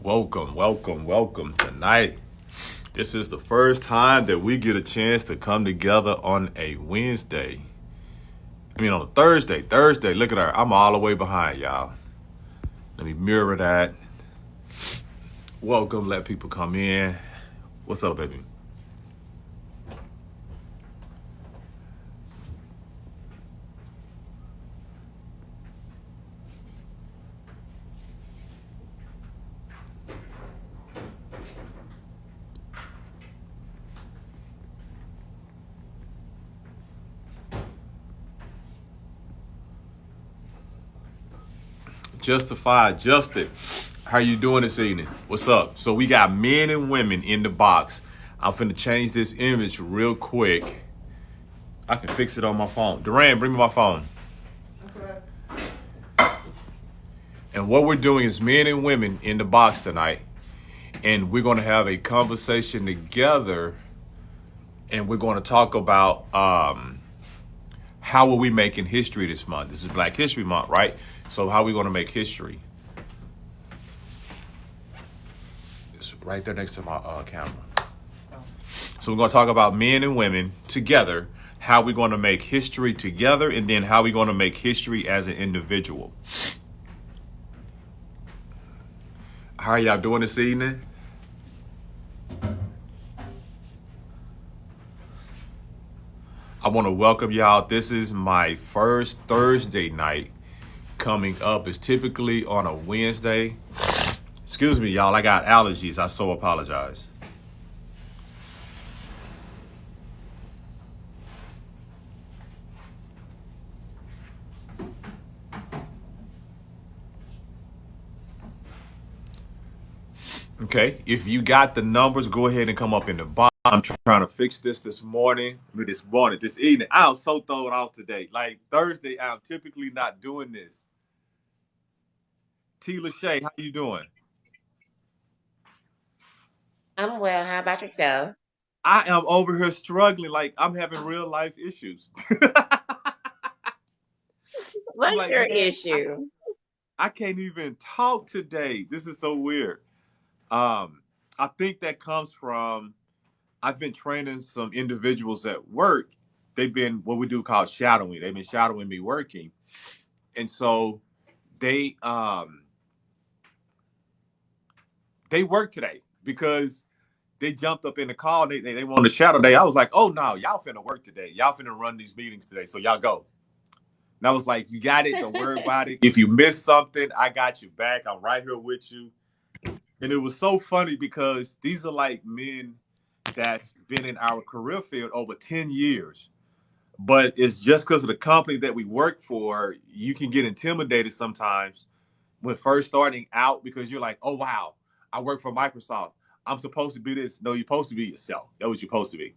Welcome tonight. This is the first time that we get a chance to come together on a Wednesday. On a Thursday. Look at her. I'm all the way behind, y'all. Let me mirror that. Welcome. Let people come in. What's up, baby? Justed. How you doing this evening? What's up? So we got men and women in the box. I'm finna change this image real quick. I can fix it on my phone. Duran, bring me my phone. Okay. And what we're doing is men and women in the box tonight. And we're going to have a conversation together. And we're going to talk about how are we making history this month. This is Black History Month, right? So how are we going to make history? It's right there next to my camera. So we're going to talk about men and women together, how we're going to make history together, and then how we're going to make history as an individual. How are y'all doing this evening? I want to welcome y'all. This is my first Thursday night coming up. It's typically on a Wednesday. Excuse me, y'all. I got allergies. I so apologize. Okay, if you got the numbers, go ahead and come up in the box. I'm trying to fix this morning. This evening. I'm so thrown off today. Like Thursday, I'm typically not doing this. T. Lachey, how you doing? I'm well. How about yourself? I am over here struggling. Like I'm having real life issues. I'm What's like, your man, issue? I can't even talk today. This is so weird. Um, I think that comes from I've been training some individuals at work. They've been what we do called shadowing. They've been shadowing me working, and so they they work today because they jumped up in the call. They wanted to shadow day. I was like, oh no, y'all finna work today. Y'all finna run these meetings today. So y'all go. And I was like, you got it. Don't worry about it. If you miss something, I got you back. I'm right here with you. And it was so funny because these are like men that's been in our career field over 10 years. But it's just because of the company that we work for, you can get intimidated sometimes when first starting out because you're like, oh, wow, I work for Microsoft. I'm supposed to be this. No, you're supposed to be yourself. That's what you're supposed to be.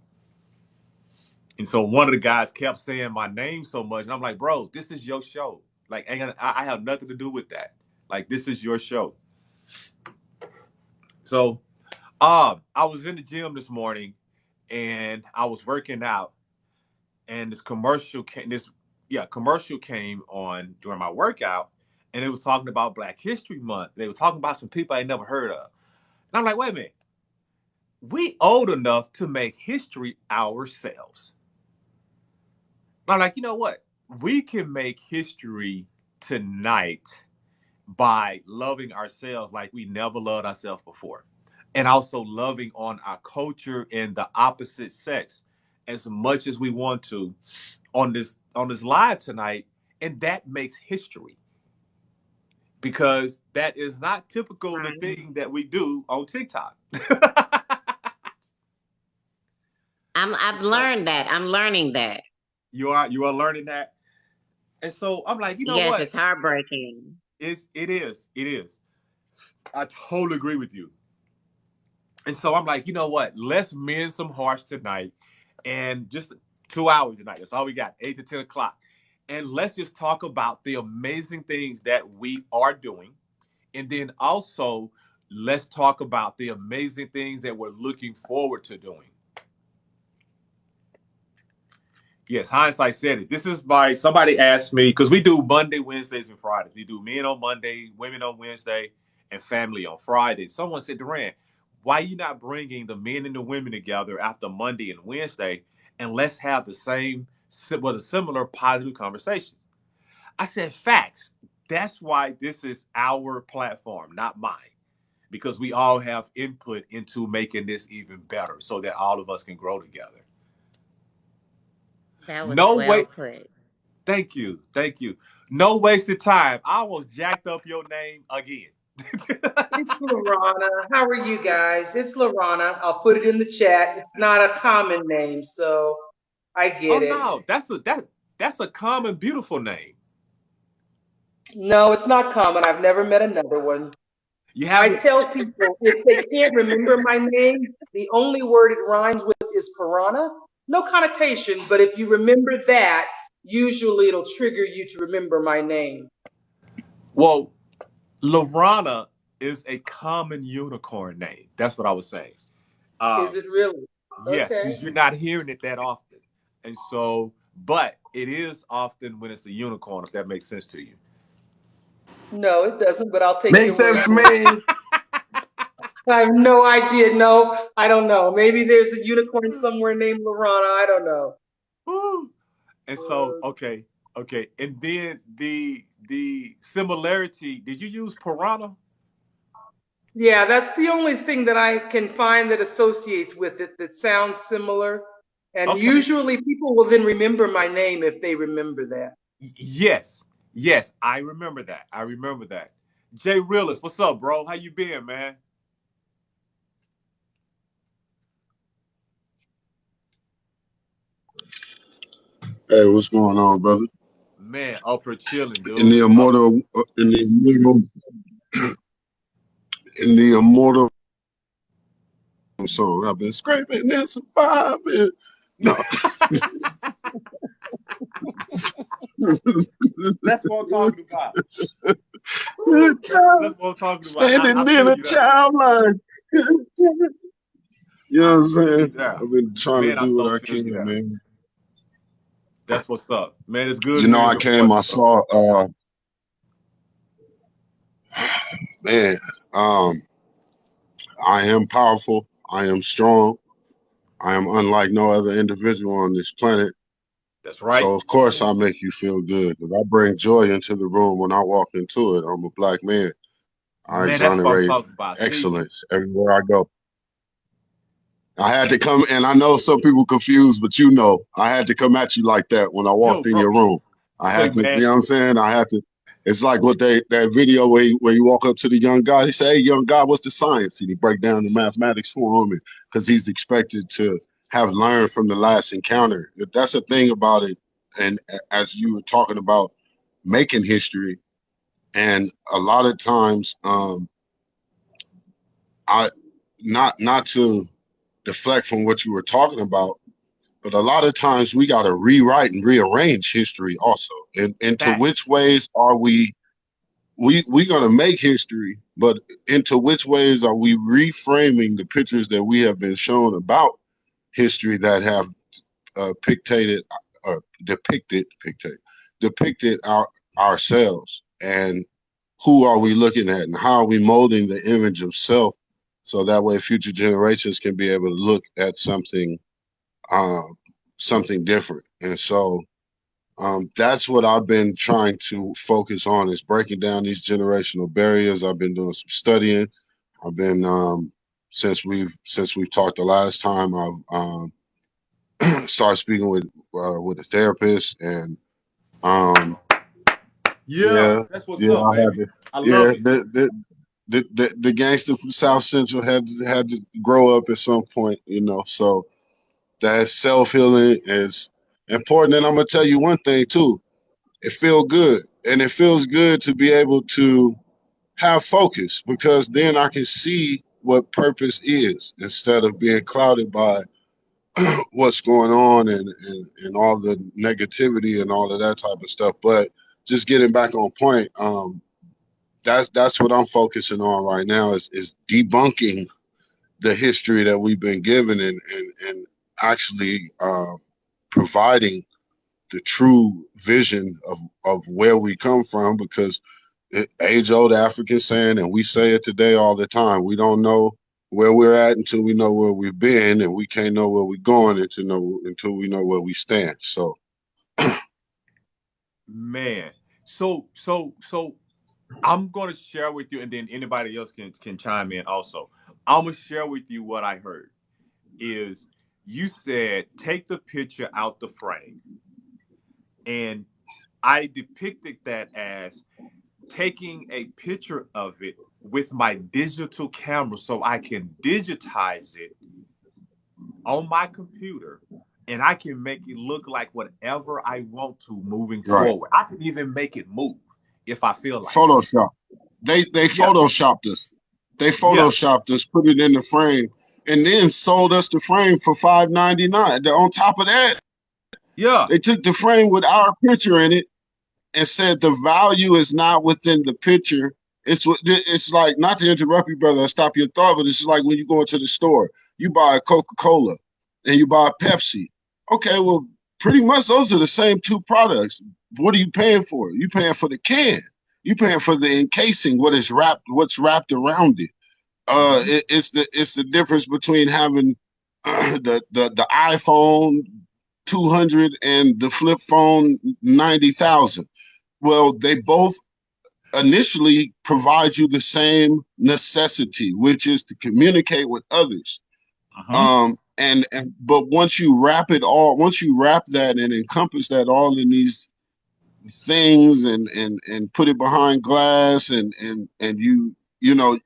And so one of the guys kept saying my name so much. And I'm like, bro, this is your show. Like, I have nothing to do with that. Like, this is your show. So I was in the gym this morning and I was working out and commercial came on during my workout and it was talking about Black History Month. They were talking about some people I ain't never heard of. And I'm like, wait a minute. We old enough to make history ourselves. And I'm like, you know what? We can make history tonight by loving ourselves like we never loved ourselves before. And also loving on our culture and the opposite sex as much as we want to on this live tonight, and that makes history because that is not typical the Right. thing that we do on TikTok. I've So learned that. I'm learning that. you are learning that, and so I'm like, you know Yes, what? it's heartbreaking. It is. I totally agree with you. And so I'm like, you know what? Let's mend some hearts tonight, and just 2 hours tonight. That's all we got, 8 to 10 o'clock, and let's just talk about the amazing things that we are doing. And then also, let's talk about the amazing things that we're looking forward to doing. Yes, hindsight said it. This is by somebody asked me because we do Monday, Wednesdays, and Fridays. We do men on Monday, women on Wednesday, and family on Friday. Someone said, Duran, why are you not bringing the men and the women together after Monday and Wednesday, and let's have the same, well, the similar positive conversations? I said, facts. That's why this is our platform, not mine, because we all have input into making this even better so that all of us can grow together. That was No well way. put. Thank you. Thank you. No wasted time. I almost jacked up your name again. It's Lorana. How are you guys? It's Lorana. I'll put it in the chat. It's not a common name, so I Oh get it. no, that's a common, beautiful name. No, it's not common. I've never met another one. You I haven't. tell people if they can't remember my name, the only word it rhymes with is piranha. No connotation, but if you remember that, usually it'll trigger you to remember my name. Well, Lorana is a common unicorn name. That's what I was saying. Is Um, it really? yes, Okay. because you're not hearing it that often, and so, but it is often when it's a unicorn. If that makes sense to you. No, it doesn't, but I'll take Makes your word sense to for it. me. I have no idea. No, I don't know. Maybe there's a unicorn somewhere named Lorana. I don't know. Woo. And so, okay, and then the similarity. Did you use piranha? Yeah, that's the only thing that I can find that associates with it that sounds similar. And Okay. usually people will then remember my name if they remember that. Yes, yes, I remember that. I remember that. Jay Realist, what's up, bro? How you been, man? Hey, what's going on, brother? Man, upper chilling, In dude. the immortal, in the immortal song, I've been scraping and surviving. No, That's what I'm talking about. That's what I'm talking about. I standing in feel a you there. child line. You know what I'm I feel you saying? there. I've been trying to Man, I do what so I feel can, you there. man. That's what's up. Man, it's good You know, hearing I your came, voice, I bro. saw, man, um, I am powerful. I am strong. I am unlike no other individual on this planet. That's right. So of course I make you feel good because I bring joy into the room when I walk into it. I'm a black man. I Man, that's what I'm exonerate talking about. See? excellence everywhere I go. I had to come, and I know some people confused, but you know, I had to come at you like that when I Yo, walked in bro. your room. I Say, had to, you man. know what I'm saying? I had to. It's like what that video where you walk up to the young God. He say, "Hey, young God, what's the science?" And he break down the mathematics for him, because he's expected to have learned from the last encounter. That's the thing about it. And as you were talking about making history, and a lot of times, I not to deflect from what you were talking about, but a lot of times we got to rewrite and rearrange history also. And into Facts. which ways are we going to make history, but into which ways are we reframing the pictures that we have been shown about history that have depicted ourselves, and who are we looking at, and how are we molding the image of self so that way future generations can be able to look at um, something different. And so that's what I've been trying to focus on, is breaking down these generational barriers. I've been doing some studying. I've been since we've talked the last time, I've started speaking with a therapist, and um, Yeah, yeah, that's what's yeah, up, I had baby. to, I yeah, love it. the gangster from South Central had to grow up at some point, so that self-healing is important. And I'm gonna tell you one thing too. It feels good. And it feels good to be able to have focus, because then I can see what purpose is instead of being clouded by what's going on, and all the negativity and all of that type of stuff. But just getting back on point, that's what I'm focusing on right now, is debunking the history that we've been given, and actually providing the true vision of where we come from, because age-old African saying, and we say it today all the time. We don't know where we're at until we know where we've been, and we can't know where we're going until we know where we stand. So, Man, so I'm gonna share with you, and then anybody else can chime in also. I'm gonna share with you what I heard is you said take the picture out the frame, and I depicted that as taking a picture of it with my digital camera so I can digitize it on my computer and I can make it look like whatever I want to moving right. forward. I can even make it move if I feel like Photoshop. They yeah. photoshopped us. They Yeah. photoshopped us, put it in the frame, and then sold us the frame for $5.99. On top of that, Yeah. they took the frame with our picture in it and said the value is not within the picture. It's like, not to interrupt you, brother, or stop your thought, but it's like when you go into the store, you buy a Coca-Cola and you buy a Pepsi. Okay, well, pretty much those are the same two products. What are you paying for? You paying for the can. You paying for the encasing, what's wrapped around it. It's the difference between having the iPhone 200 and the flip phone 90,000. Well, they both initially provide you the same necessity, which is to communicate with others. But once you wrap that and encompass that all in these things and put it behind glass and you know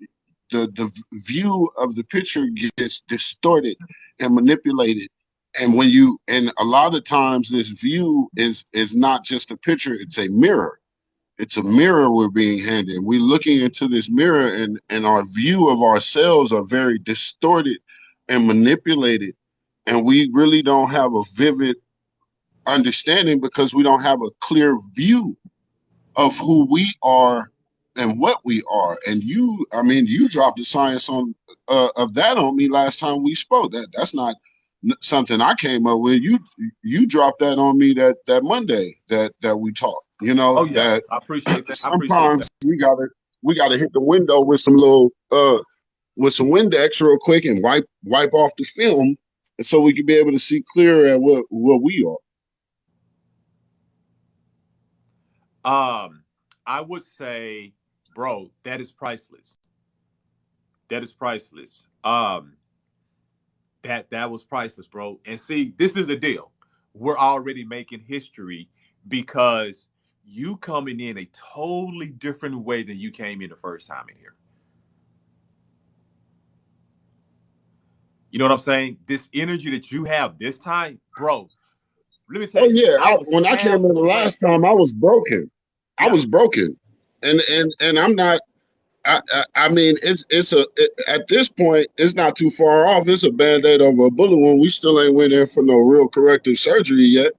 the view of the picture gets distorted and manipulated. And a lot of times this view is not just a picture, it's a mirror. It's a mirror we're being handed. We're looking into this mirror and our view of ourselves are very distorted and manipulated. And we really don't have a vivid understanding because we don't have a clear view of who we are and what we are. And you dropped the science on of that on me last time we spoke. That's not something I came up with. You dropped that on me that Monday that we talked. You know, that I appreciate that. sometimes we gotta hit the window with some little with some Windex real quick and wipe off the film, so we can be able to see clearer at what we are. I would say, bro, that is priceless. That is priceless. That was priceless, bro. And see, this is the deal. We're already making history because you coming in a totally different way than you came in the first time in here. You know what I'm saying? This energy that you have this time, bro. Let me tell you. Yeah, when I came in the last time, I was broken. I was broken, and I'm not. I mean, at this point, it's not too far off. It's a Band-Aid over a bullet wound. We still ain't went in for no real corrective surgery yet.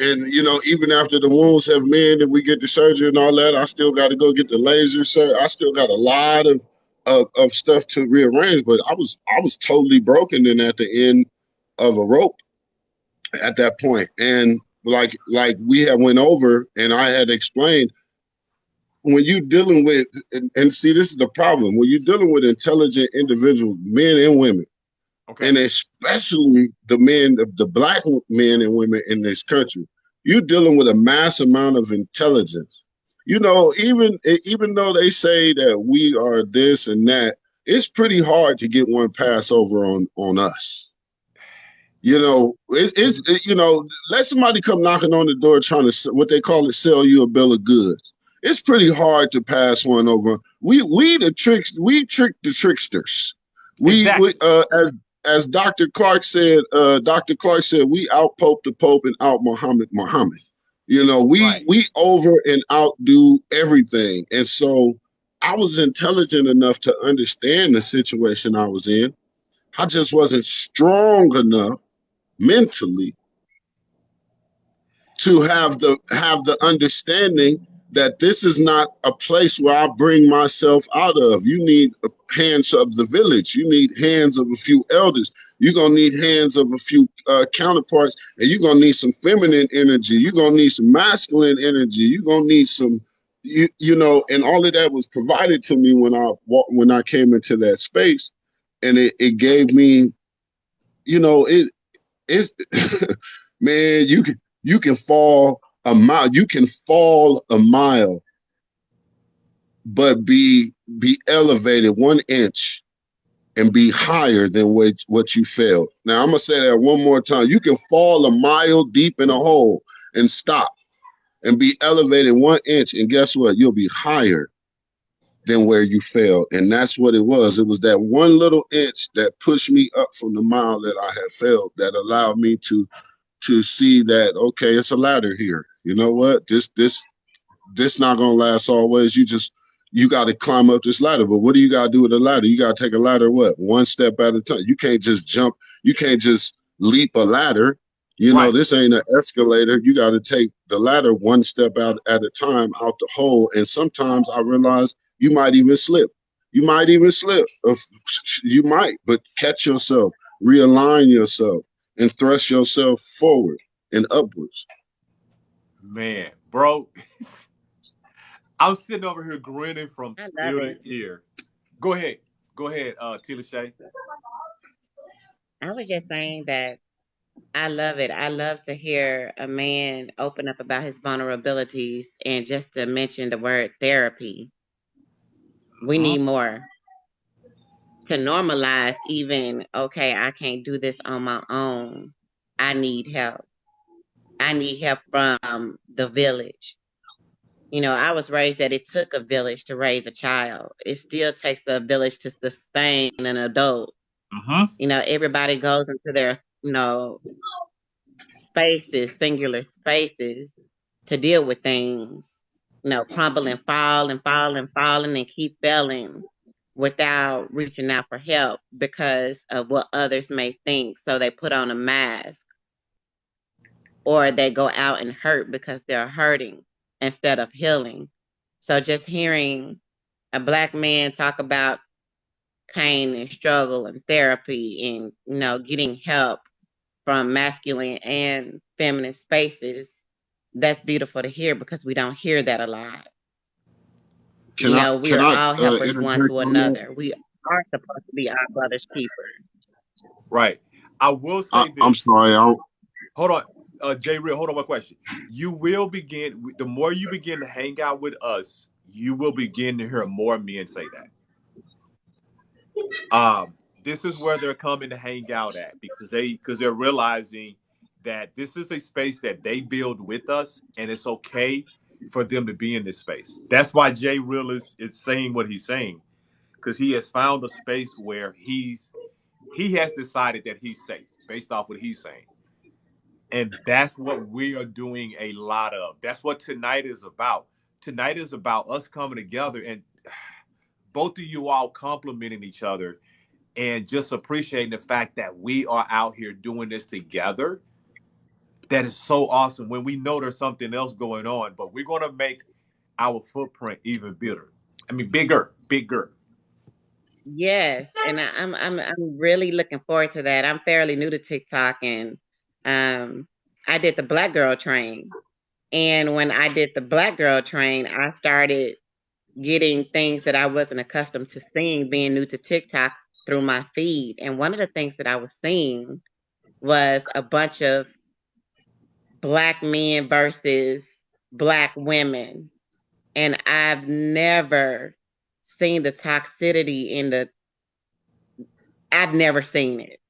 And, even after the wounds have mended and we get the surgery and all that, I still got to go get the laser surgery. I still got a lot of stuff to rearrange, but I was totally broken and at the end of a rope at that point. And like we had went over and I had explained, when you're dealing with, and see, this is the problem, when you're dealing with intelligent individuals, men and women, okay, and especially the Black men and women in this country, you're dealing with a mass amount of intelligence. Even though they say that we are this and that, it's pretty hard to get one pass over on us. Let somebody come knocking on the door trying to, what they call it, sell you a bill of goods. It's pretty hard to pass one over. We trick the tricksters. Exactly. As Dr. Clark said, we out Pope the Pope and out Muhammad. We over and outdo everything. And so I was intelligent enough to understand the situation I was in. I just wasn't strong enough mentally to have the understanding that this is not a place where I bring myself out of. You need hands of the village. You need hands of a few elders. You're going to need hands of a few counterparts, and you're going to need some feminine energy. You're going to need some masculine energy. You're going to need some you know, and all of that was provided to me when I came into that space, and it gave me, you know, it's man, you can fall a mile, but be elevated 1 inch and be higher than what you felt. Now I'm gonna say that one more time. You can fall a mile deep in a hole and stop and be elevated 1 inch, and guess what? You'll be higher than where you fell. And that's what it was. It was that one little inch that pushed me up from the mile that I had felt, that allowed me to see that, okay, it's a ladder here. You know what? This not gonna last always. You got to climb up this ladder. But what do you got to do with a ladder? You got to take a ladder, what? One step at a time. You can't just jump. You can't just leap a ladder. You know, Right. this ain't an escalator. You got to take the ladder one step out at a time out the hole. And sometimes I realize you might even slip. You might even slip. You might, but catch yourself, realign yourself, and thrust yourself forward and upwards. Man, bro, I'm sitting over here grinning from I love ear it. to ear. Go ahead. Go ahead, Tila Shay. I was just saying that I love it. I love to hear a man open up about his vulnerabilities, and just to mention the word therapy. We need more to normalize even, okay, I can't do this on my own. I need help. I need help from the village. You know, I was raised that it took a village to raise a child. It still takes a village to sustain an adult. Mm-hmm. You know, everybody goes into their, spaces, singular spaces, to deal with things, crumble and fall and fall and falling and keep failing without reaching out for help because of what others may think. So they put on a mask, or they go out and hurt because they're hurting instead of healing. So just hearing a Black man talk about pain and struggle and therapy and, getting help from masculine and feminine spaces, that's beautiful to hear because we don't hear that a lot. Can I We can are I all helpers one interject to on that? another. We are supposed to be our brother's keepers. Right. I will say I'm this. sorry. Hold on, Jay Real. Hold on, one question. You will begin. The more you begin to hang out with us, you will begin to hear more men say that. This is where they're coming to hang out at because they're realizing that this is a space that they build with us, and it's okay for them to be in this space. That's why Jay Real is saying what he's saying, because he has found a space where he has decided that he's safe based off what he's saying. And that's what we are doing a lot of. That's what tonight is about. Tonight is about us coming together and both of you all complimenting each other and just appreciating the fact that we are out here doing this together. That is so awesome when we know there's something else going on, but we're going to make our footprint even bigger. I mean, bigger. Yes, and I'm really looking forward to that. I'm fairly new to TikTok, and I did the Black Girl Train. And when I did the Black Girl Train, I started getting things that I wasn't accustomed to seeing, being new to TikTok, through my feed. And one of the things that I was seeing was a bunch of Black men versus Black women. And I've never seen the toxicity I've never seen it.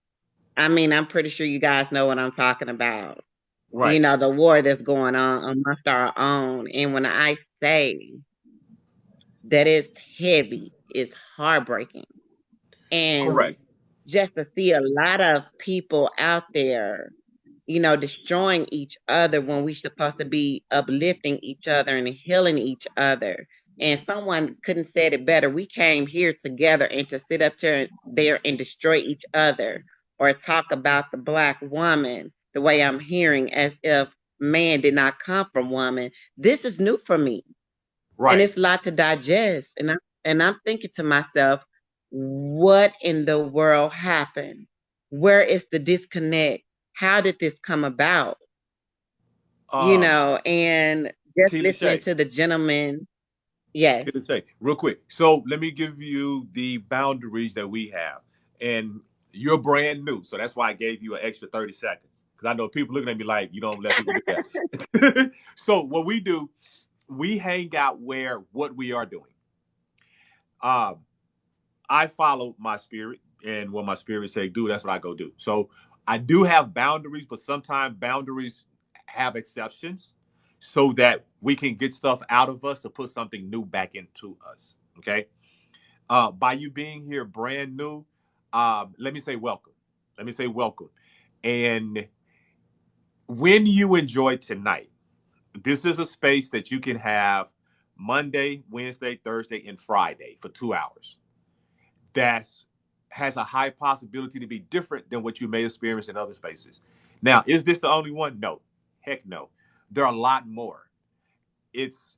I mean, I'm pretty sure you guys know what I'm talking about. Right. The war that's going on amongst our own. And when I say that it's heavy, it's heartbreaking. And Correct. just to see a lot of people out there, destroying each other when we're supposed to be uplifting each other and healing each other. And someone couldn't say it better. We came here together, and to sit up there and destroy each other or talk about the Black woman the way I'm hearing, as if man did not come from woman. This is new for me. Right. And it's a lot to digest. And I'm thinking to myself, what in the world happened? Where is the disconnect? How did this come about? And just Tila listening Shay. to the gentleman. Yes. Here to say real quick. So let me give you the boundaries that we have, and you're brand new, so that's why I gave you an extra 30 seconds because I know people looking at me like you don't let people do that. So what we do, we hang out where what we are doing. Um, I follow my spirit, and what my spirit say do, that's what I go do. So I do have boundaries, but sometimes boundaries have exceptions, so that we can get stuff out of us to put something new back into us. Okay. By you being here brand new, let me say welcome. Let me say welcome. And when you enjoy tonight, this is a space that you can have Monday, Wednesday, Thursday, and Friday for 2 hours. That has a high possibility to be different than what you may experience in other spaces. Now, is this the only one? No. Heck no. There are a lot more. It's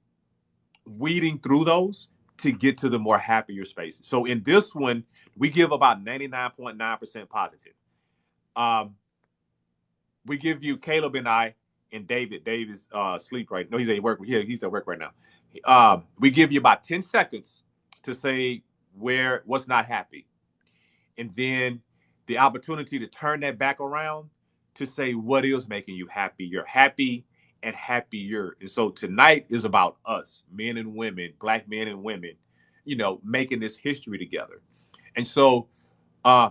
weeding through those to get to the more happier spaces. So in this one, we give about 99.9% positive. Um, we give you Caleb and I and David. David's sleep right. No, he's at work. Yeah, he's at work right now. We give you about 10 seconds to say what's not happy. And then the opportunity to turn that back around to say what is making you happy. You're happy and happier. And so tonight is about us, men and women, black men and women, making this history together. And so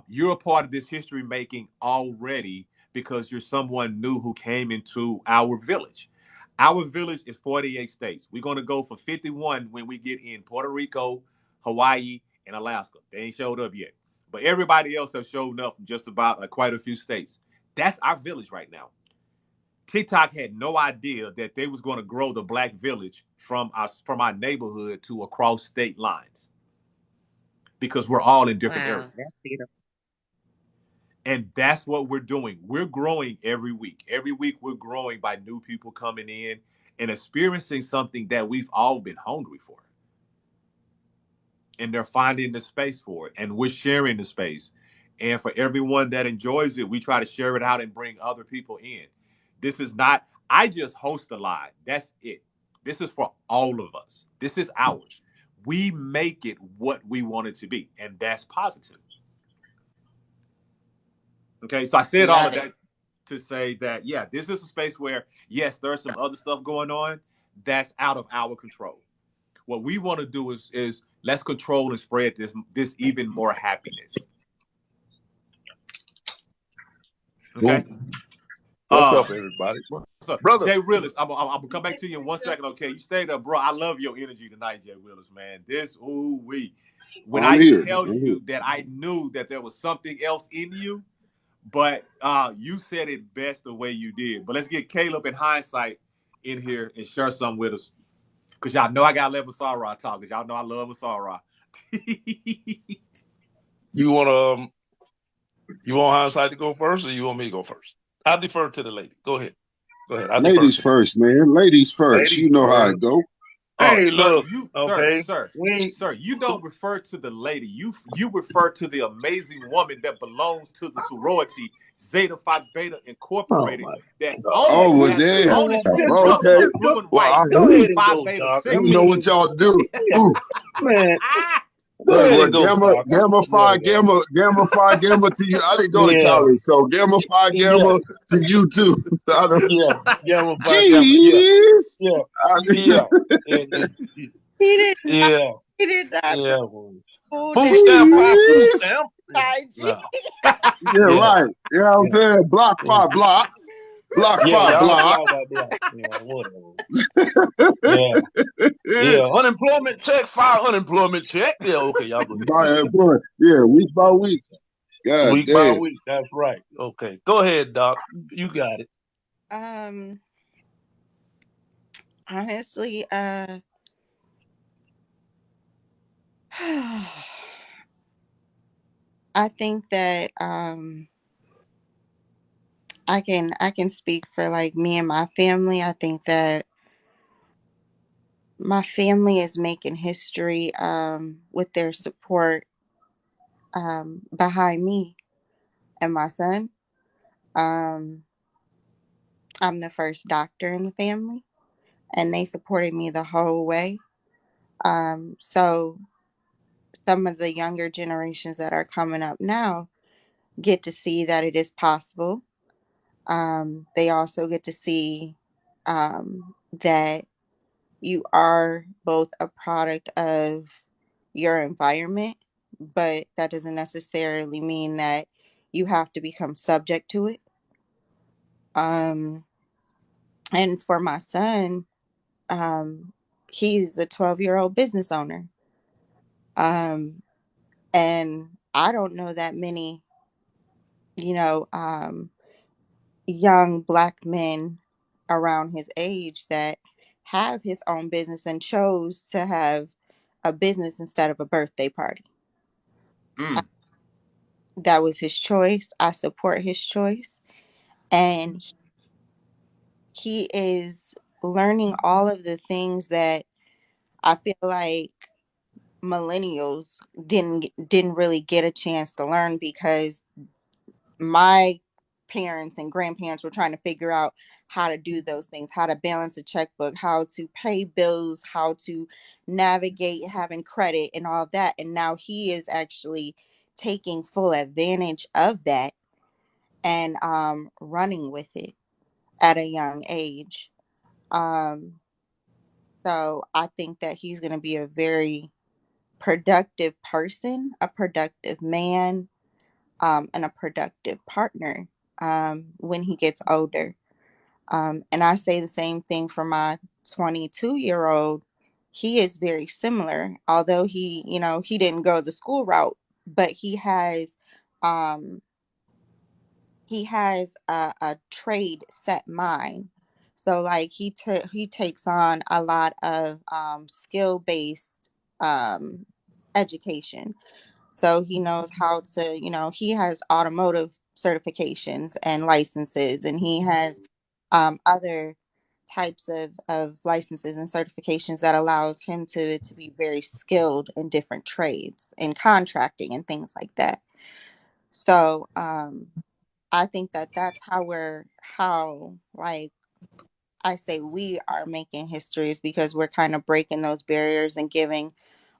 you're a part of this history making already because you're someone new who came into our village. Our village is 48 states. We're going to go for 51 when we get in Puerto Rico, Hawaii, and Alaska. They ain't showed up yet. But everybody else has shown up from just about quite a few states. That's our village right now. TikTok had no idea that they was going to grow the black village from our neighborhood to across state lines because we're all in different areas. Wow, that's beautiful. And that's what we're doing. We're growing every week. Every week we're growing by new people coming in and experiencing something that we've all been hungry for. And they're finding the space for it. And we're sharing the space. And for everyone that enjoys it, we try to share it out and bring other people in. This is not, I just host a live. That's it. This is for all of us. This is ours. We make it what we want it to be. And that's positive. Okay, so I said all of that to say that, yeah, this is a space where, yes, there's some other stuff going on that's out of our control. What we want to do is let's control and spread this even more happiness. Okay. What's up, everybody? What's up, Brother Jay Willis? I'm gonna come back to you in 1 second. Okay, you stay there, bro. I love your energy tonight, Jay Willis, man. When I'm I here. tell I'm you here. that I knew that there was something else in you, but you said it best the way you did. But let's get Caleb in hindsight in here and share something with us. Because y'all know I got to let Masara talk. Because y'all know I love Masara. You want hindsight to go first, or you want me to go first? I defer to the lady. Go ahead. Ladies first, man. Ladies first. Ladies You know how first. it go. Hey, sir, look. Sir, you don't refer to the lady. You refer to the amazing woman that belongs to the sorority Zeta Phi Beta Incorporated. That Oh, well, damn. only two Well, brothers okay. are blue and Well, white. Go ahead and Phi go, Beta Doc. you know what y'all do. Ooh. Man, go Look, ahead well, and go, Doc. gamma phi gamma to you. I didn't go to Yeah. college, so gamma phi gamma to you too. Gamma Phi Gamma. Jeez. Yeah. He did not. Yeah. He did not. Yeah. Food Food stamp. stamp, food Jeez. stamp. IG. Yeah, right. You know what I'm saying? Block by block. Block by y'all block. block. Yeah, whatever. Yeah. Unemployment check, file unemployment check. Yeah, okay, y'all go. Yeah, week by week. God Week damn. by week. That's right. Okay. Go ahead, Doc. You got it. Honestly, I think that I can speak for like me and my family. I think that my family is making history with their support behind me and my son. I'm the first doctor in the family, and they supported me the whole way. So some of the younger generations that are coming up now get to see that it is possible. They also get to see that you are both a product of your environment, but that doesn't necessarily mean that you have to become subject to it. And for my son, he's a 12-year-old business owner. And I don't know that many, you know, young Black men around his age that have his own business and chose to have a business instead of a birthday party. Mm. That was his choice. I support his choice. And he is learning all of the things that I feel like millennials didn't really get a chance to learn, because my parents and grandparents were trying to figure out how to do those things, how to balance a checkbook, how to pay bills, how to navigate having credit and all of that. And now he is actually taking full advantage of that and running with it at a young age. Um, so I think that he's going to be a very productive person, a productive man, and a productive partner when he gets older. And I say the same thing for my 22-year-old. He is very similar, although he didn't go the school route, but um, he has a trade set mind. So like he takes on a lot of skill based education. So he knows how to, he has automotive certifications and licenses, and he has other types of licenses and certifications that allows him to be very skilled in different trades and contracting and things like that. So I think that that's how like I say we are making history, is because we're kind of breaking those barriers and giving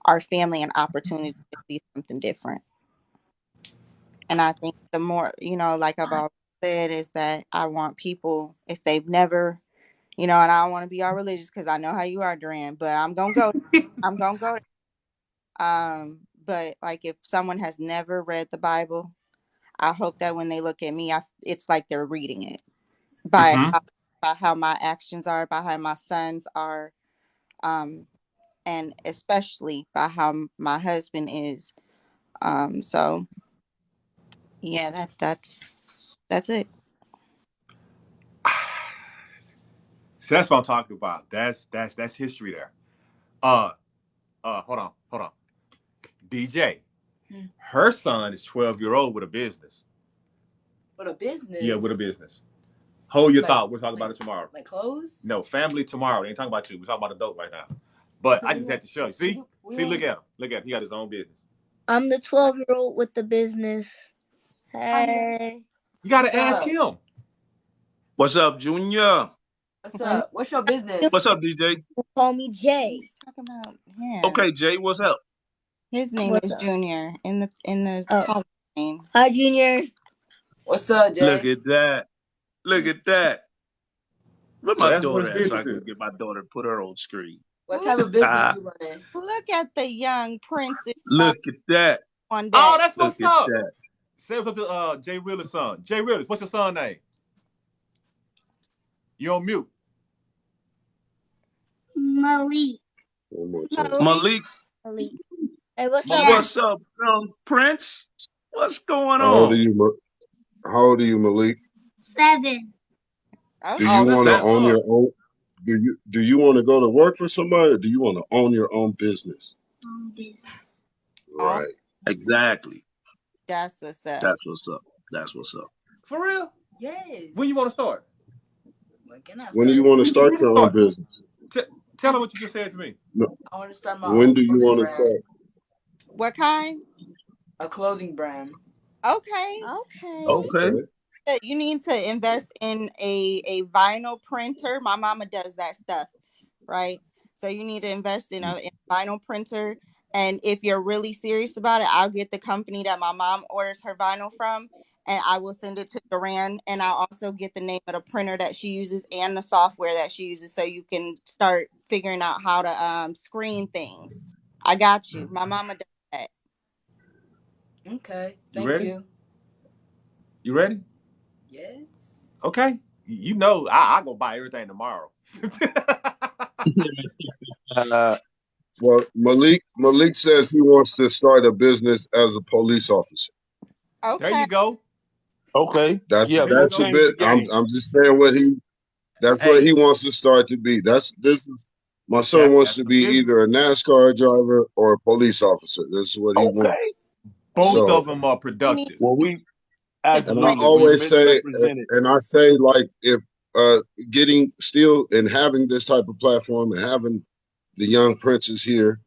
our family an opportunity to see something different. And I think the more, like I've always said, is that I want people, if they've never, and I don't want to be all religious because I know how you are, Duran, but I'm gonna go. I'm gonna go. But like if someone has never read the Bible, I hope that when they look at me, it's like they're reading it by Mm-hmm. by how my actions are, by how my sons are, and especially by how my husband is. So yeah, that's it. So that's what I'm talking about. That's history there. Uh hold on. DJ, her son is 12-year-old with a business. With a business? Yeah, with a business. Hold your thought. We'll talk about it tomorrow. Like clothes? No, family tomorrow. They ain't talking about you. We're talking about adult right now. But I just had to show you. See, look at him. Look at him. He got his own business. I'm the 12-year-old with the business. Hey. You gotta ask him. What's up, Junior? What's up? What's your business? What's up, DJ? Call me Jay. Talk about him. Okay, Jay, what's up? His name What's is up? Junior in the top name. Hi, Junior. What's up, Jay? Look at that. Look at that. Where my That's what daughter his at so I business can get my daughter to put her on screen? What type of business you running? Look at the young princess. Look at that. One day. Oh, that's what's Look at up. that. Say what's up to Jay Willis' son. Jay Willis, what's your son's name? You on mute. Malik. Malik. Hey, what's Yeah. up? What's up, Prince? What's going How old on? are you, Malik? 7. Oh, Do you Oh, that's want to that own up. your own? Do you want to go to work for somebody, or do you want to own your own business? Own business. Right. Exactly. that's what's up. That's what's up. That's what's up. For real? Yes. When you want to start? When do you want to start your own business? Tell them what you just said to me. No. I want to start my When own do you clothing want to brand. start? What kind? A clothing brand. Okay. Okay. You need to invest in a vinyl printer. My mama does that stuff, right? So you need to invest in a vinyl printer. And if you're really serious about it, I'll get the company that my mom orders her vinyl from, and I will send it to Duran. And I'll also get the name of the printer that she uses and the software that she uses, so you can start figuring out how to screen things. I got you. My mama does that. Okay. You Thank ready? you. You ready? Yes. Okay. You know, I go buy everything tomorrow. Well, Malik says he wants to start a business as a police officer. There Okay. you go. Okay. That's Yeah, There you go that's go. a change the bit. game. I'm just saying what Hey, he wants to start to be. This is my son that's wants to some be business. either a NASCAR driver or a police officer. This is what he Okay. wants. Both So, of them are productive. Well, we and I absolutely we always say, misrepresented. and I say, like, if getting still and having this type of platform and having the young princes here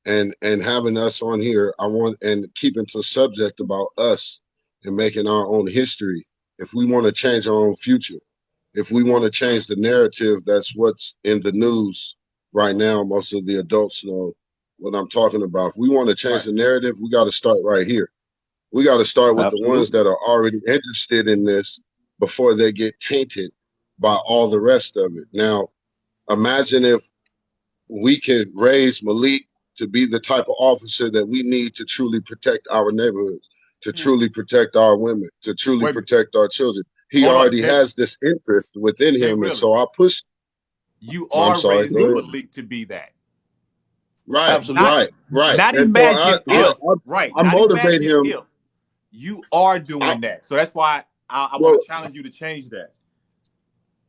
and having us on here, I want and keeping to subject about us and making our own history. If we want to change our own future, if we want to change the narrative, that's what's in the news right now. Most of the adults know what I'm talking about. If we want to change Right. the narrative, we got to start right here. We got to start with the ones Absolutely. that are already interested in this before they get tainted by all the rest of it. Now, imagine if we could raise Malik to be the type of officer that we need to truly protect our neighborhoods, to truly protect our women, to truly Wait a minute. protect our children. He Hold on, already Jay. has this interest within Jay him, and so Realish. I push. You I'm are sorry. Go raising ahead. Malik to be that. Right, Absolutely. right. Not And so imagine if. Right. I Not motivate imagine him. if. You are doing that. So that's why I want Well, to challenge you to change that.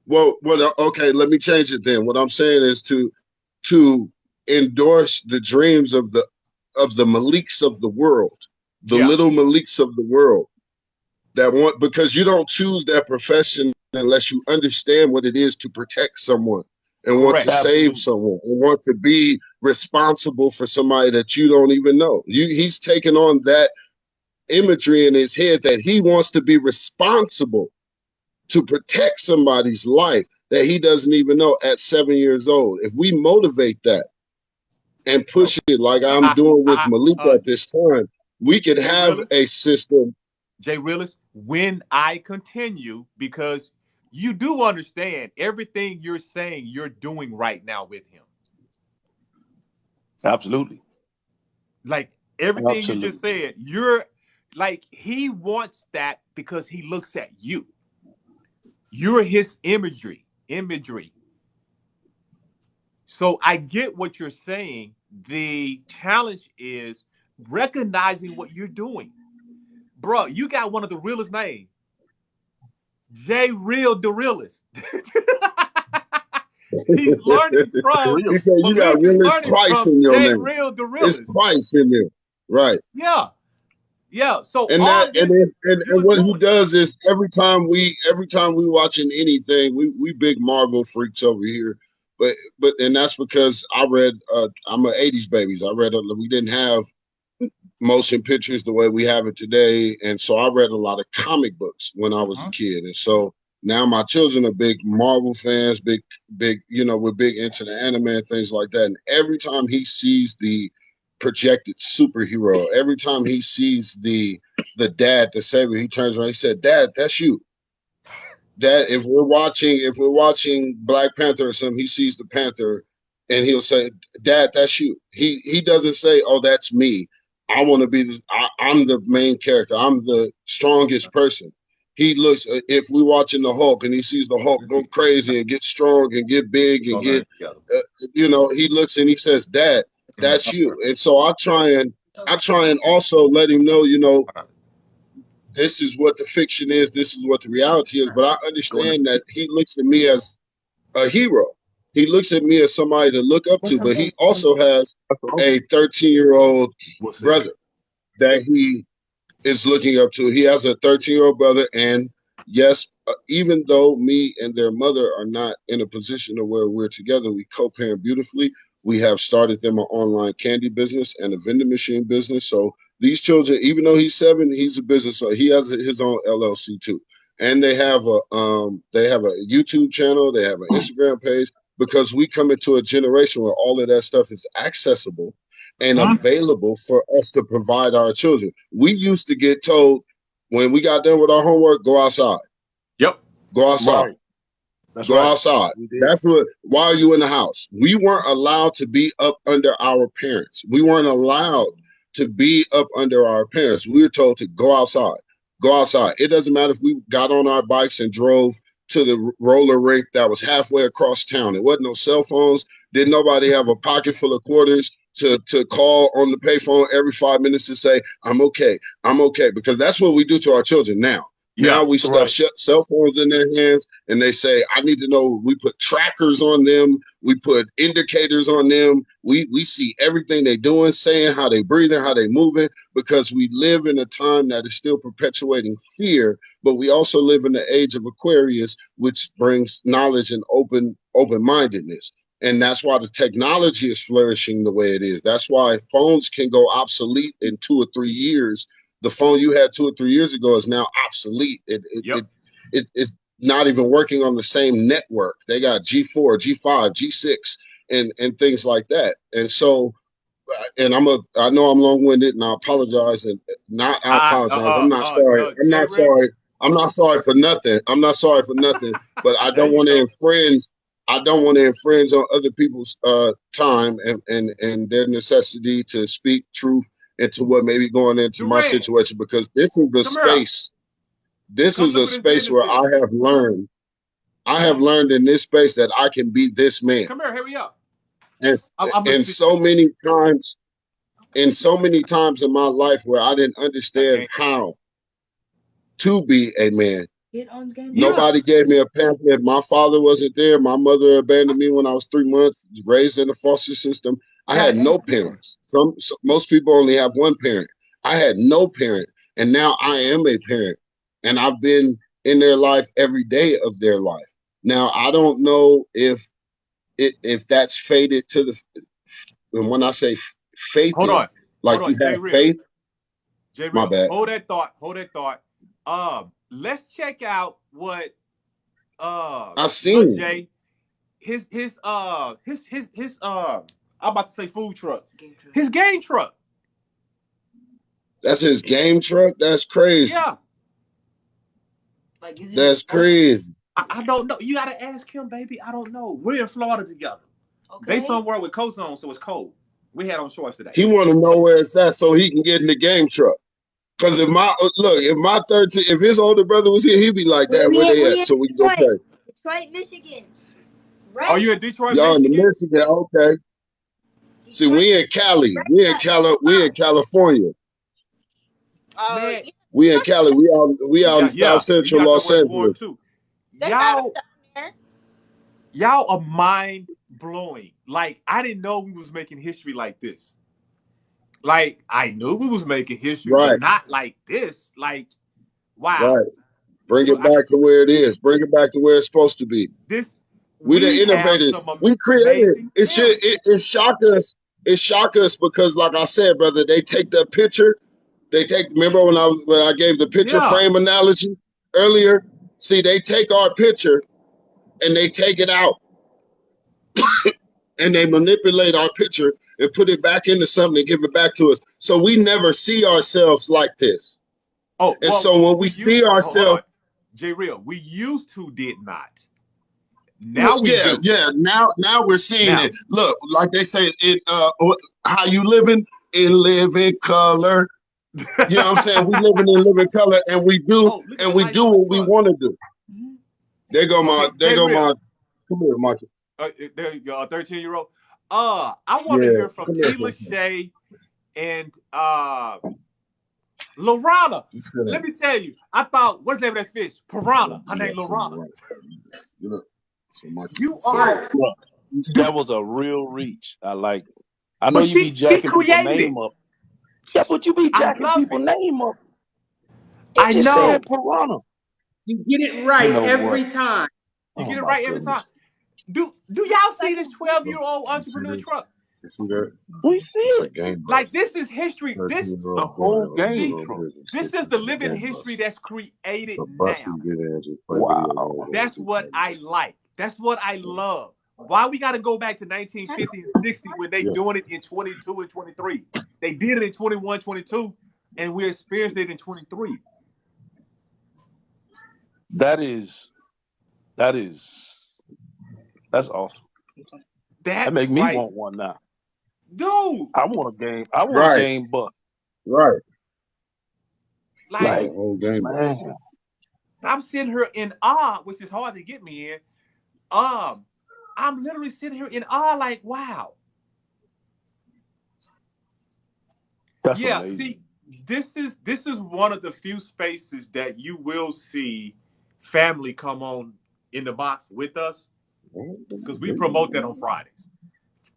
well, okay. Let me change it then. What I'm saying is to endorse the dreams of the Maliks of the world, the Yeah. little Maliks of the world that want, because you don't choose that profession unless you understand what it is to protect someone and want to Correct. save Absolutely. someone and want to be responsible for somebody that you don't even know. He's taken on that imagery in his head that he wants to be responsible to protect somebody's life that he doesn't even know at 7 years old. If we motivate that and push it like I'm doing with Malik at this time, we could Jay have Realish, a system. Jay Realish, when I continue, because you do understand everything you're saying you're doing right now with him. Absolutely. Like everything you Absolutely. just said, you're like, he wants that because he looks at you. You're his imagery. So I get what you're saying. The challenge is recognizing what you're doing. Bro, you got one of the realest names. J Real the realest. He's learning from He said you got Malik is realist learning Christ from in your J name. Real the It's realest. Christ in there, right? Yeah. So And all that this and what he does is every time we watching anything, we big Marvel freaks over here. But and that's because I read I'm an 80s babies. We didn't have motion pictures the way we have it today, and so I read a lot of comic books when I was a kid. And so now my children are big Marvel fans, big we're big into the anime and things like that. And every time he sees the projected superhero, every time he sees the dad, the savior, he turns around, he said, "Dad, that's you." Dad, if we're watching Black Panther or something, he sees the Panther and he'll say, "Dad, that's you." He doesn't say, "Oh, that's me. I want to be I'm the main character. I'm the strongest person." He looks, if we're watching the Hulk and he sees the Hulk go crazy and get strong and get big and get, he looks and he says, "Dad, that's you." And so I try and also let him know, this is what the fiction is, this is what the reality is. But I understand that he looks at me as a hero. He looks at me as somebody to look up to, but he also has a 13-year-old brother that he is looking up to. He has a 13-year-old brother, and yes, even though me and their mother are not in a position of where we're together, we co-parent beautifully. We have started them an online candy business and a vending machine business. So these children, even though he's 7, he's a business. So he has his own LLC too, and they have a YouTube channel. They have an Instagram page. because we come into a generation where all of that stuff is accessible and Mhm. available for us to provide our children. We used to get told when we got done with our homework, go outside, Yep. go outside. Right. That's Go right. outside. We did. That's what. Why are you in the house? We weren't allowed to be up under our parents. We weren't allowed to be up under our parents. We were told to go outside. Go outside. It doesn't matter if we got on our bikes and drove to the roller rink that was halfway across town. It wasn't no cell phones. Didn't nobody have a pocket full of quarters to call on the payphone every 5 minutes to say, I'm okay. I'm okay. Because that's what we do to our children now. Now Yeah. we stuff cell phones in their hands and they say, I need to know. We put trackers on them. We put indicators on them. We see everything they doing, saying, how they breathing, how they moving, because we live in a time that is still perpetuating fear, but we also live in the age of Aquarius, which brings knowledge and open-mindedness. And that's why the technology is flourishing the way it is. That's why phones can go obsolete in 2 or 3 years. The phone you had 2 or 3 years ago is now obsolete. It's not even working on the same network. They got G4, G5, G6, and things like that. And so, and I know I'm long-winded, and I apologize. And I apologize. I'm not sorry. I'm not sorry. I'm not sorry for nothing. I'm not sorry for nothing. But I don't want to infringe. I don't want to infringe on other people's time and their necessity to speak truth into what may be going into my situation, because this is a space. This is a space where I have learned in this space that I can be this man. Come here, hurry up. And so many times in my life where I didn't understand how to be a man. Nobody gave me a pamphlet. My father wasn't there. My mother abandoned me when I was 3 months, raised in the foster system. I had no parents. Most people only have one parent. I had no parent, and now I am a parent, and I've been in their life every day of their life. Now I don't know if that's faded to the. And when I say faith, hold on, you have faith. My bad. Hold that thought. Let's check out what I seen. Jay, his I'm about to say food truck. His game truck. That's his game truck? That's crazy. Yeah. That's crazy. I don't know. You gotta ask him, baby. I don't know. We're in Florida together. Okay. They somewhere with coats on, so it's cold. We had on shorts today. He want to know where it's at so he can get in the game truck. Because if his older brother was here, he'd be like, Dad, where they at? So we can go play. Detroit, Michigan. Right? Are you in Detroit, Y'all Michigan? in Michigan, okay. Detroit. See, we in Cali. We in California. Man. We in Cali. We out in South Central Los Angeles. Y'all are mind blowing. Like, I didn't know we was making history like this. Like, I knew we was making history, but not like this. Like, wow. Right. Bring it back to where it is. Bring it back to where it's supposed to be. We the innovators. We created it. It shocked us. It shocked us because, like I said, brother, they take that picture. Remember when I gave the picture frame analogy earlier? See, they take our picture and they take it out and they manipulate our picture and put it back into something and give it back to us. So we never see ourselves like this. So when we see ourselves, J-Real, we used to did not. Now we do. Yeah. Now we're seeing it. Look, like they say, how you living? In living color. You know what I'm saying? We living in living color, and we do what we want to do. Mm-hmm. There go my. Come here, Michael. There you go, 13-year-old. I want to hear from Tima Shay and Lorana. Let me tell you, I thought, what's the name of that fish? Piranha. Her name Lorana. You are. That was a real reach. I like it. I know you be jacking people's name up. Yeah, but you be jacking people's name up. I know. Said Piranha. You get it right every time. You get it right every time. Do y'all see this 12-year-old entrepreneur truck? We see it. Like, this is history. This the whole game truck. This is the living history that's created now. Wow. That's what I like. That's what I love. Why we got to go back to 1950 and 60 when they doing it in 22 and 23? They did it in 21, 22, and we experienced it in 23. That's awesome. That make me want one now. Dude, I want a game. I want Right. a game buck. Right. like Whole game. Man. I'm sitting here in awe, which is hard to get me in. I'm literally sitting here in awe, like, wow. That's amazing. See, this is one of the few spaces that you will see family come on in the box with us, because we promote that on Fridays.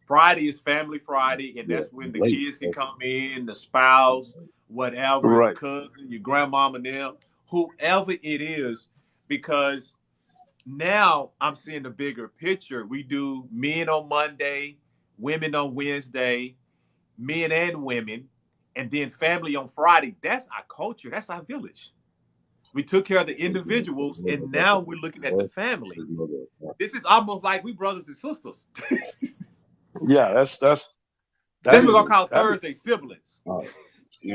Friday is Family Friday, and that's when the kids can come in, the spouse, whatever, your cousin, your grandmama, them, whoever it is, because now I'm seeing the bigger picture. We do men on Monday, women on Wednesday, men and women, and then family on Friday. That's our culture. That's our village. We took care of the individuals, and now we're looking at the family. This is almost like we brothers and sisters. Yeah, that's Then we're gonna call Thursday siblings. Now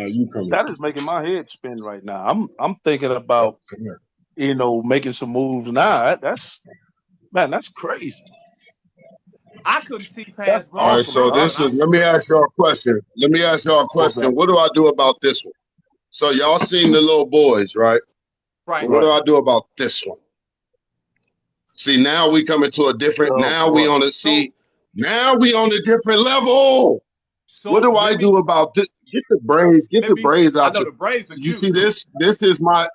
you come. That is making my head spin right now. I'm thinking about making some moves now. That's crazy. I couldn't see past. All right, so let me ask y'all a question. Okay. What do I do about this one? So y'all seen the little boys, right? Right. What do I do about this one? See, now we coming to a different. Now we on a different level. So what do I do about this? Get the braids out. I know the braids are you see this? This is my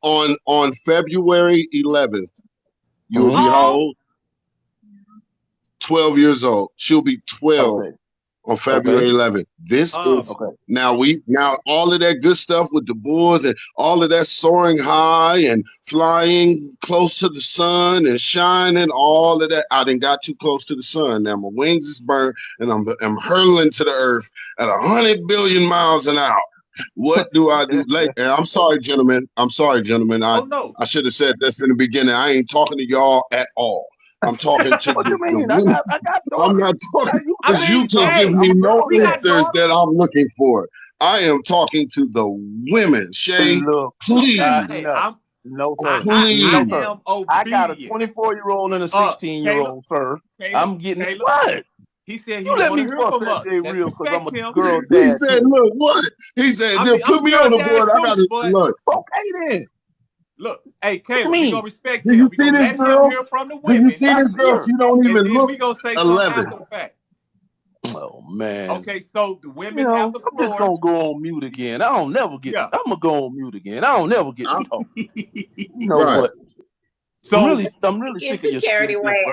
on February 11th. You will be how old? 12 years old. She'll be 12 on February 11th. This is now all of that good stuff with the Bulls and all of that soaring high and flying close to the sun and shining, all of that. I done got too close to the sun. Now my wings is burned and I'm hurtling to the earth at 100 billion miles an hour. What do I do? I'm sorry, gentlemen. I should have said this in the beginning. I ain't talking to y'all at all. I'm talking to what do you mean? I'm not talking because you can give me no answers that I'm looking for. I am talking to the women. Shay, please. No, sir. Please. I got a 24-year-old and a 16-year-old, sir. I'm getting what? He said you let me fuss that J real because I'm a girl dad. He said, look, what? He said, just put me on the board. I got to look. Okay, then. Look, hey, Caleb, we gonna respect him. Do you see this girl? Do you see this girl? She don't even look we gonna say 11. After the fact. Oh man. Okay, so the women have the floor. I'm just gonna go on mute again. I don't never get. I'm gonna go on mute again. I don't never get to talk. But so I'm really sick of your carried away.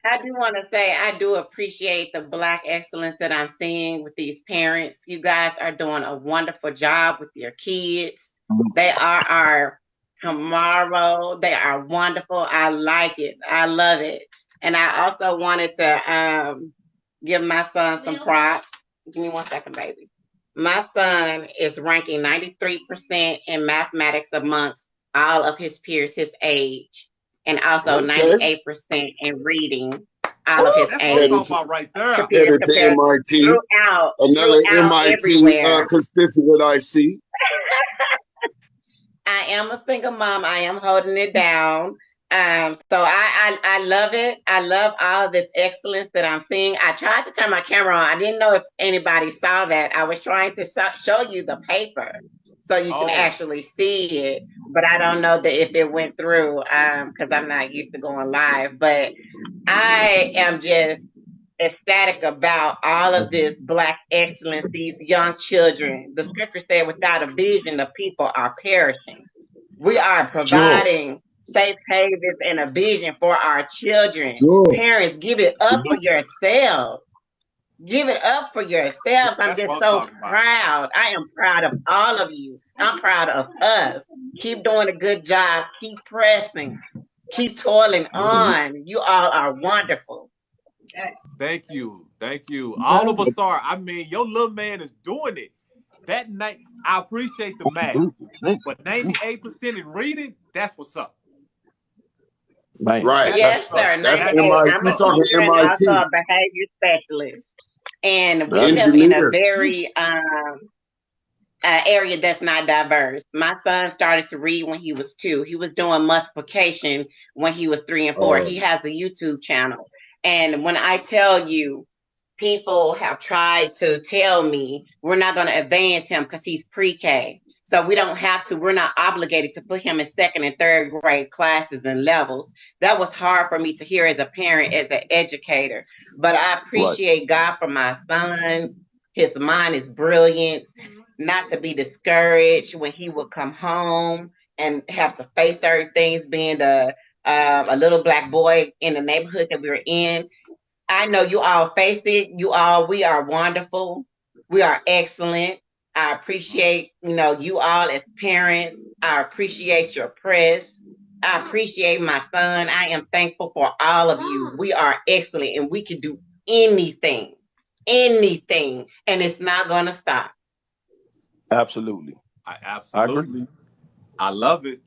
I do want to say I do appreciate the Black excellence that I'm seeing with these parents. You guys are doing a wonderful job with your kids. They are our tomorrow. They are wonderful. I like it. I love it. And I also wanted to give my son some props. Give me 1 second, baby. My son is ranking 93% in mathematics amongst all of his peers his age. And also 98% in reading, all of his age. That's about right there. Compared to MIT. Another MIT constituent I see. I am a single mom. I am holding it down. So I love it. I love all of this excellence that I'm seeing. I tried to turn my camera on. I didn't know if anybody saw that. I was trying to show you the paper so you can actually see it, but I don't know that if it went through because I'm not used to going live. But I am just ecstatic about all of this Black excellence, these young children. The scripture said, without a vision, the people are perishing. We are providing safe havens and a vision for our children. Parents, give it up for yourselves. Give it up for yourselves. I'm just so proud. I am proud of all of you. I'm proud of us. Keep doing a good job. Keep pressing. Keep toiling on. You all are wonderful. Thank you. Thank you. All of us are. I mean, your little man is doing it. That night, I appreciate the math. But 98% in reading, that's what's up. Man. Right. Yes, sir. That's I'm MIT. a You talking teacher and MIT? also a behavior specialist. And we That's live in a Engineer. very area that's not diverse. My son started to read when he was 2. He was doing multiplication when he was 3 and 4. He has a YouTube channel. And when I tell you, people have tried to tell me we're not going to advance him because he's pre-K. So we don't have to, we're not obligated to put him in 2nd and 3rd grade classes and levels. That was hard for me to hear as a parent, as an educator. But I appreciate God for my son. His mind is brilliant. Not to be discouraged when he would come home and have to face certain things, being a little Black boy in the neighborhood that we were in. I know you all face it. We are wonderful. We are excellent. I appreciate, you all as parents. I appreciate your press. I appreciate my son. I am thankful for all of you. We are excellent and we can do anything, and it's not going to stop. Absolutely. Absolutely. I love it.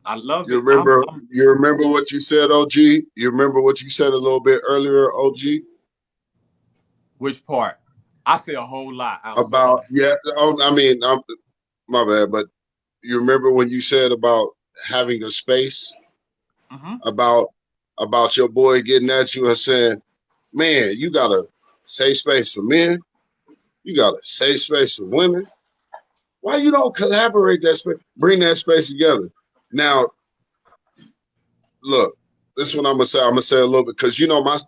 You remember what you said, OG? You remember what you said a little bit earlier, OG? Which part? I say a whole lot. My bad, but you remember when you said about having a space, about your boy getting at you and saying, man, you got a safe space for men, you got a safe space for women. Why you don't collaborate that space, bring that space together? Now, look, this is what I'm gonna say. I'm gonna say a little bit because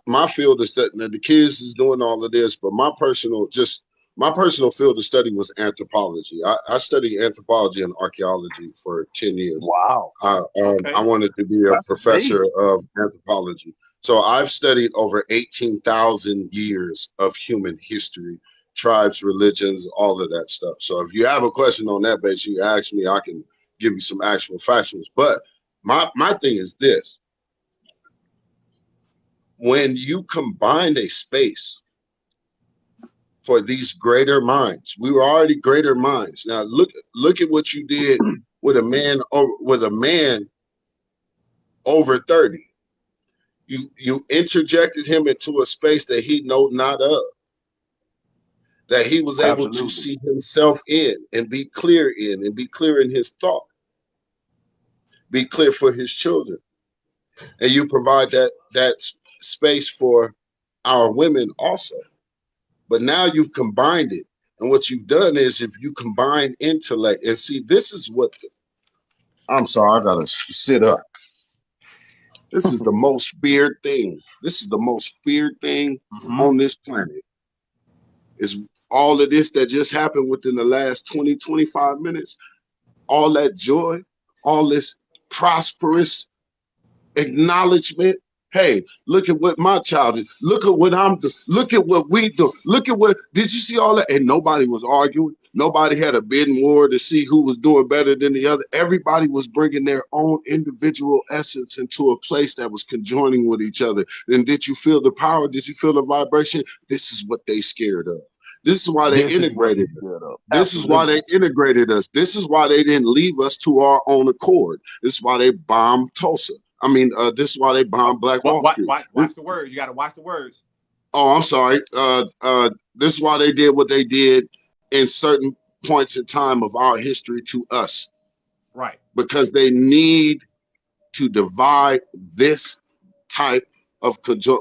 my field is that the kids is doing all of this, but my personal field of study was anthropology. I studied anthropology and archaeology for 10 years. Wow. I wanted to be a professor of anthropology. So I've studied over 18,000 years of human history, tribes, religions, all of that stuff. So if you have a question on that base, you ask me, I can give you some actual factuals. But my thing is this. When you combine a space for these greater minds, we were already greater minds. Now look at what you did with a man over 30. You interjected him into a space that he know not of, that he was able to see himself in and be clear in, and be clear in his thought, be clear for his children. And you provide that space for our women also. But now you've combined it. And what you've done is, if you combine intellect, and see, this is what, I'm sorry, I gotta sit up. This is the most feared thing. This is the most feared thing on this planet. Is all of this that just happened within the last 20, 25 minutes, all that joy, all this prosperous acknowledgement. Hey, look at what my child is. Look at what I'm doing. Look at what we do. Look at what, did you see all that? And nobody was arguing. Nobody had a bidding war to see who was doing better than the other. Everybody was bringing their own individual essence into a place that was conjoining with each other. And did you feel the power? Did you feel the vibration? This is what they scared of. This is why they integrated us. This is why they integrated us. This is why they didn't leave us to our own accord. This is why they bombed Tulsa. This is why they bombed Black Wall Street. Watch the words. You got to watch the words. Oh, I'm sorry. This is why they did what they did in certain points in time of our history to us. Right. Because they need to divide this type of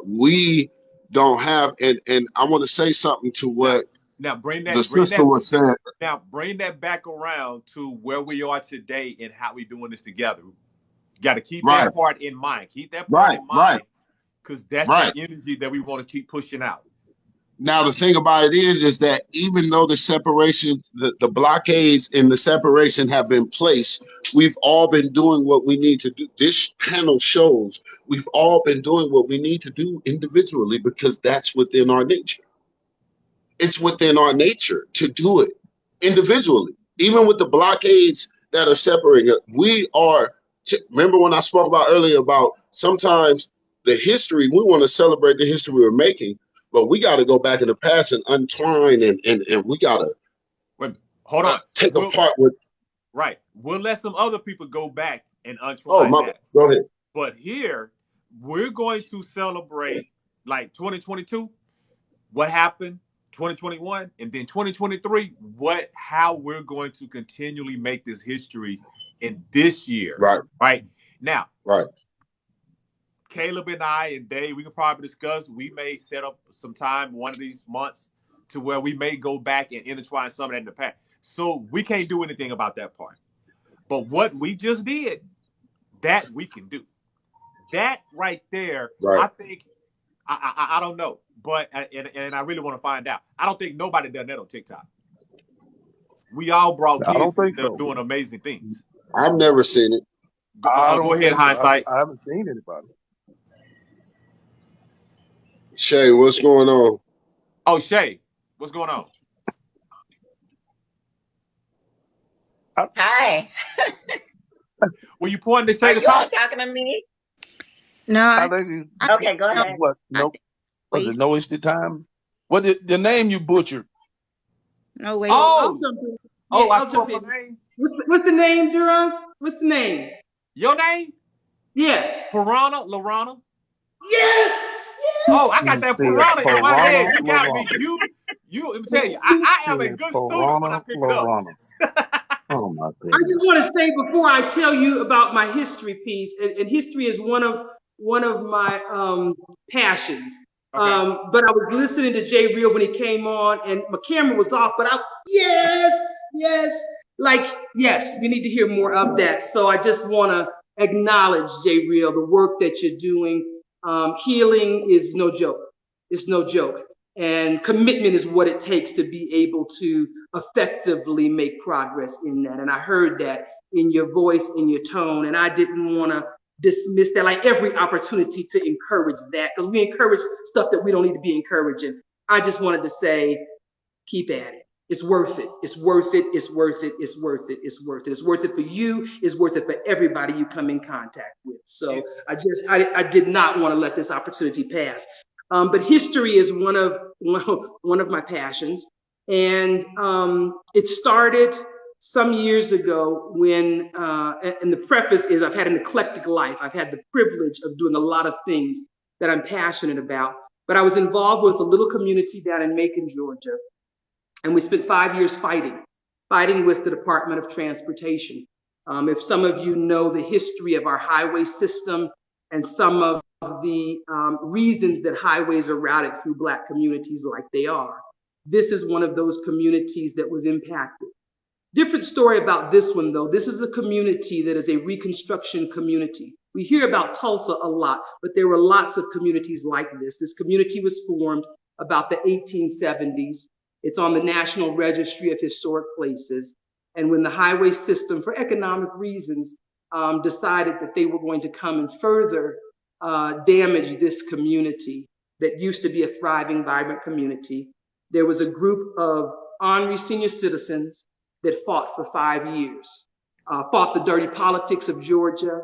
we don't have, and I want to say something to what the sister was saying. Now bring that back around to where we are today and how we doing this together. You got to keep that part in mind. Keep that part in mind, because that's the energy that we want to keep pushing out. Now, the thing about it is that even though the separations, the blockades and the separation have been placed, we've all been doing what we need to do. This panel shows we've all been doing what we need to do individually, because that's within our nature. It's within our nature to do it individually. Even with the blockades that are separating us, we are, remember when I spoke about earlier about sometimes the history, we want to celebrate the history we're making, but we got to go back in the past and untwine and we got to take apart with. Right. We'll let some other people go back and untwine that. Go ahead. But here, we're going to celebrate like 2022, what happened, 2021, and then 2023, how we're going to continually make this history in this year. Right now. Caleb and I and Dave, we can probably discuss. We may set up some time one of these months to where we may go back and intertwine some of that in the past. So we can't do anything about that part. But what we just did, that we can do. That right there, I think, I don't know, but and I really want to find out. I don't think nobody done that on TikTok. We all brought kids that are doing amazing things. I've never seen it. Go ahead, Hindsight. I haven't seen anybody. Shay, what's going on? Oh, Shay, what's going on? Hi. Were you pointing to Shay Are to you all talk? talking to me? No. Okay, go ahead. What? No. Was it no the time? What the name you butchered? No way. I'll jump in. Yeah, I'll jump in. name. What's the name, Jerron? What's the name? Your name? Yeah. Piranha Lorana. Yes. Oh, I got that Piranha in my head. You got me. Let me tell you, I am a good student when I pick it up. Oh my goodness. I just want to say before I tell you about my history piece, and history is one of my passions. Okay. But I was listening to Jay Real when he came on, and my camera was off. But yes, we need to hear more of that. So I just want to acknowledge Jay Real, the work that you're doing. Healing is no joke. It's no joke. And commitment is what it takes to be able to effectively make progress in that. And I heard that in your voice, in your tone, and I didn't want to dismiss that, like every opportunity to encourage that, because we encourage stuff that we don't need to be encouraging. I just wanted to say, keep at it. It's worth it. It's worth it. It's worth it. It's worth it. It's worth it. It's worth it for you. It's worth it for everybody you come in contact with. So I did not want to let this opportunity pass. But history is one of my passions, and it started some years ago when, and the preface is I've had an eclectic life. I've had the privilege of doing a lot of things that I'm passionate about. But I was involved with a little community down in Macon, Georgia, and we spent 5 years fighting with the Department of Transportation. If some of you know the history of our highway system and some of the reasons that highways are routed through Black communities like they are, this is one of those communities that was impacted. Different story about this one, though. This is a community that is a Reconstruction community. We hear about Tulsa a lot, but there were lots of communities like this. This community was formed about the 1870s. It's on the National Registry of Historic Places. And when the highway system, for economic reasons, decided that they were going to come and further damage this community that used to be a thriving, vibrant community, there was a group of honorary senior citizens that fought for 5 years, fought the dirty politics of Georgia,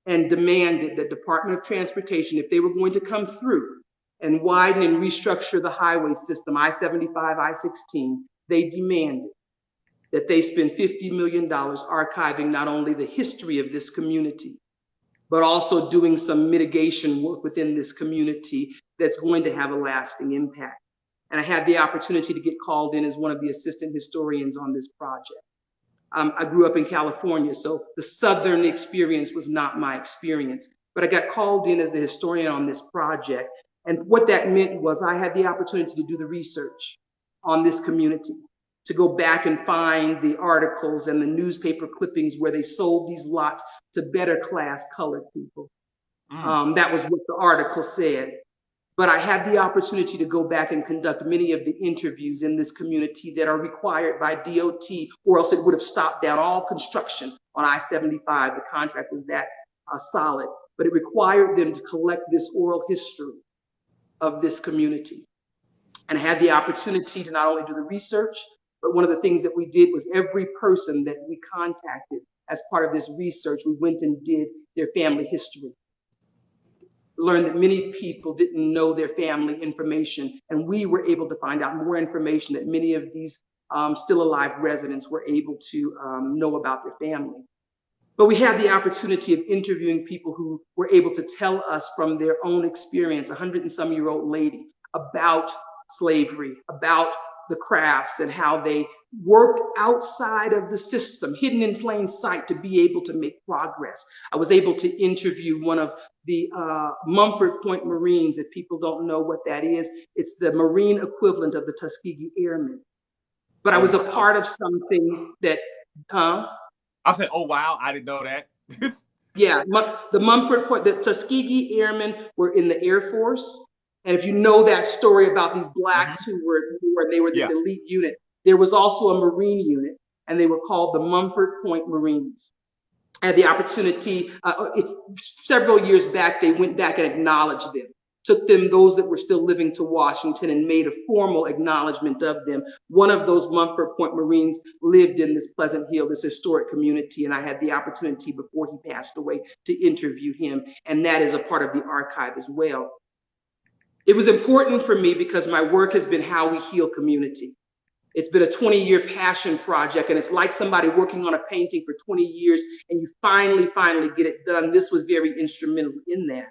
and demanded that Department of Transportation, if they were going to come through and widen and restructure the highway system, I-75, I-16, they demanded that they spend $50 million archiving not only the history of this community, but also doing some mitigation work within this community that's going to have a lasting impact. And I had the opportunity to get called in as one of the assistant historians on this project. I grew up in California, so the Southern experience was not my experience, but I got called in as the historian on this project. And what that meant was I had the opportunity to do the research on this community, to go back and find the articles and the newspaper clippings where they sold these lots to better class colored people. That was what the article said. But I had the opportunity to go back and conduct many of the interviews in this community that are required by DOT, or else it would have stopped down all construction on I-75. The contract was that solid, but it required them to collect this oral history of this community. And I had the opportunity to not only do the research, but one of the things that we did was every person that we contacted as part of this research, we went and did their family history. Learned that many people didn't know their family information, and we were able to find out more information that many of these still alive residents were able to know about their family. But we had the opportunity of interviewing people who were able to tell us from their own experience, 100-and-some-year-old lady, about slavery, about the crafts and how they worked outside of the system, hidden in plain sight, to be able to make progress. I was able to interview one of the Mumford Point Marines. If people don't know what that is, it's the Marine equivalent of the Tuskegee Airmen. But I was a part of something that, I said, oh, wow, I didn't know that. Yeah, the Mumford Point, the Tuskegee Airmen were in the Air Force. And if you know that story about these blacks who were this elite unit, there was also a Marine unit, and they were called the Mumford Point Marines. I had the opportunity, several years back, they went back and acknowledged them, took them, those that were still living, to Washington and made a formal acknowledgement of them. One of those Mumford Point Marines lived in this Pleasant Hill, this historic community, and I had the opportunity before he passed away to interview him, and that is a part of the archive as well. It was important for me because my work has been how we heal community. It's been a 20-year passion project, and it's like somebody working on a painting for 20 years and you finally get it done. This was very instrumental in that,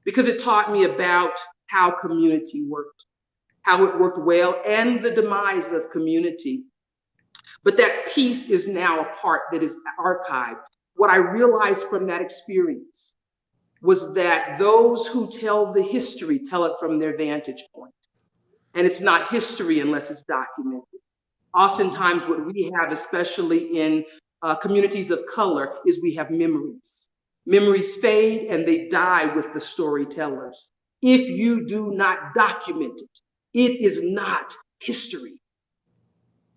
because it taught me about how community worked, how it worked well, and the demise of community. But that piece is now a part that is archived. What I realized from that experience was that those who tell the history tell it from their vantage point. And it's not history unless it's documented. Oftentimes what we have, especially in communities of color, is we have memories. Memories fade and they die with the storytellers. If you do not document it, it is not history.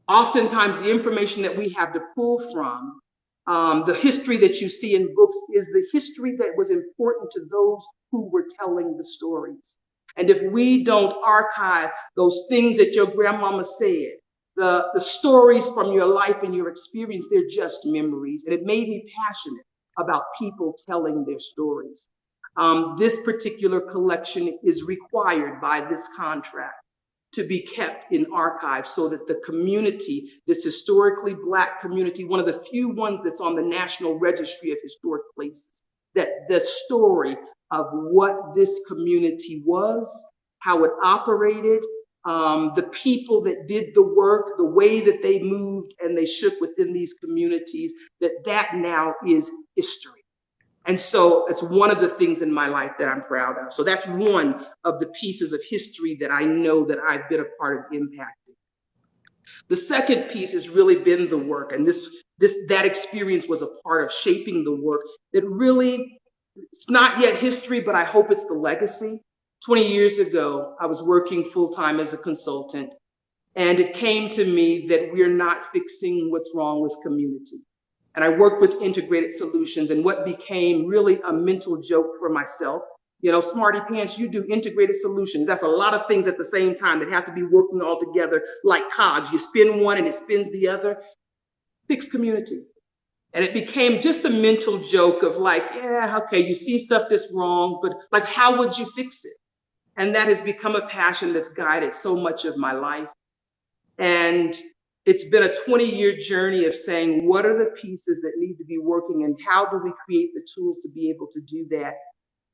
Oftentimes the information that we have to pull from, the history that you see in books, is the history that was important to those who were telling the stories. And if we don't archive those things that your grandmama said, the stories from your life and your experience, they're just memories. And it made me passionate about people telling their stories. This particular collection is required by this contract to be kept in archives so that the community, this historically Black community, one of the few ones that's on the National Registry of Historic Places, that the story of what this community was, how it operated, the people that did the work, the way that they moved and they shook within these communities, that now is history. And so it's one of the things in my life that I'm proud of. So that's one of the pieces of history that I know that I've been a part of impacting. The second piece has really been the work, and that experience was a part of shaping the work that really, it's not yet history, but I hope it's the legacy. 20 years ago, I was working full-time as a consultant, and it came to me that we're not fixing what's wrong with community. And I worked with Integrated Solutions, and what became really a mental joke for myself, you know, Smarty Pants, you do integrated solutions. That's a lot of things at the same time that have to be working all together like cogs. You spin one and it spins the other. Fix community. And it became just a mental joke of like, yeah, okay, you see stuff that's wrong, but like, how would you fix it? And that has become a passion that's guided so much of my life. And it's been a 20-year journey of saying, what are the pieces that need to be working and how do we create the tools to be able to do that?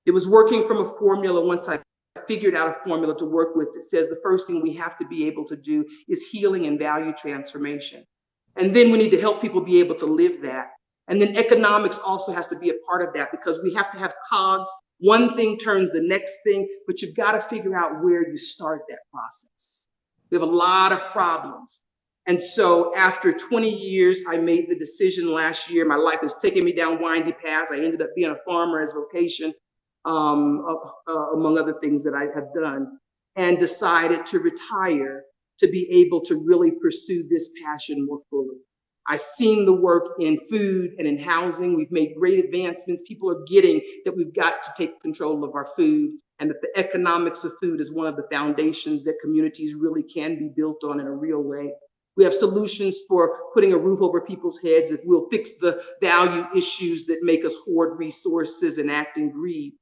It was working from a formula once I figured out a formula to work with that says the first thing we have to be able to do is healing and value transformation. And then we need to help people be able to live that. And then economics also has to be a part of that because we have to have cogs. One thing turns the next thing, but you've got to figure out where you start that process. We have a lot of problems. And so after 20 years, I made the decision last year. My life has taken me down windy paths. I ended up being a farmer as a vocation, among other things that I have done, and decided to retire to be able to really pursue this passion more fully. I've seen the work in food and in housing. We've made great advancements. People are getting that we've got to take control of our food and that the economics of food is one of the foundations that communities really can be built on in a real way. We have solutions for putting a roof over people's heads if we'll fix the value issues that make us hoard resources and act in greed.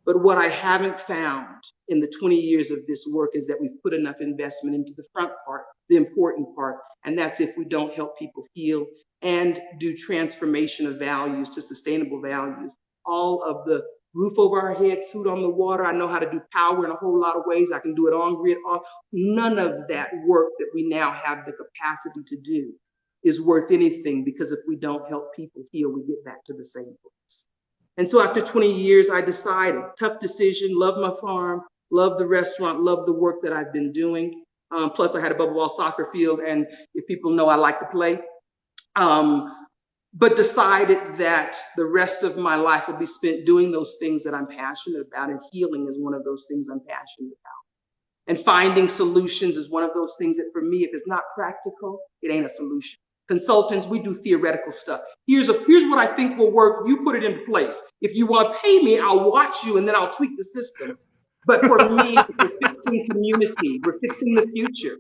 But what I haven't found in the 20 years of this work is that we've put enough investment into the front part, the important part, and that's if we don't help people heal and do transformation of values to sustainable values. All of the roof over our head, food on the water. I know how to do power in a whole lot of ways. I can do it on grid, off. None of that work that we now have the capacity to do is worth anything, because if we don't help people heal, we get back to the same place. And so after 20 years, I decided, tough decision, love my farm, love the restaurant, love the work that I've been doing. Plus I had a bubble wall soccer field, and if people know, I like to play. But decided that the rest of my life would be spent doing those things that I'm passionate about, and healing is one of those things I'm passionate about. And finding solutions is one of those things that, for me, if it's not practical, it ain't a solution. Consultants, we do theoretical stuff. Here's what I think will work. You put it into place. If you want to pay me, I'll watch you and then I'll tweak the system. But for me, we're fixing community. We're fixing the future.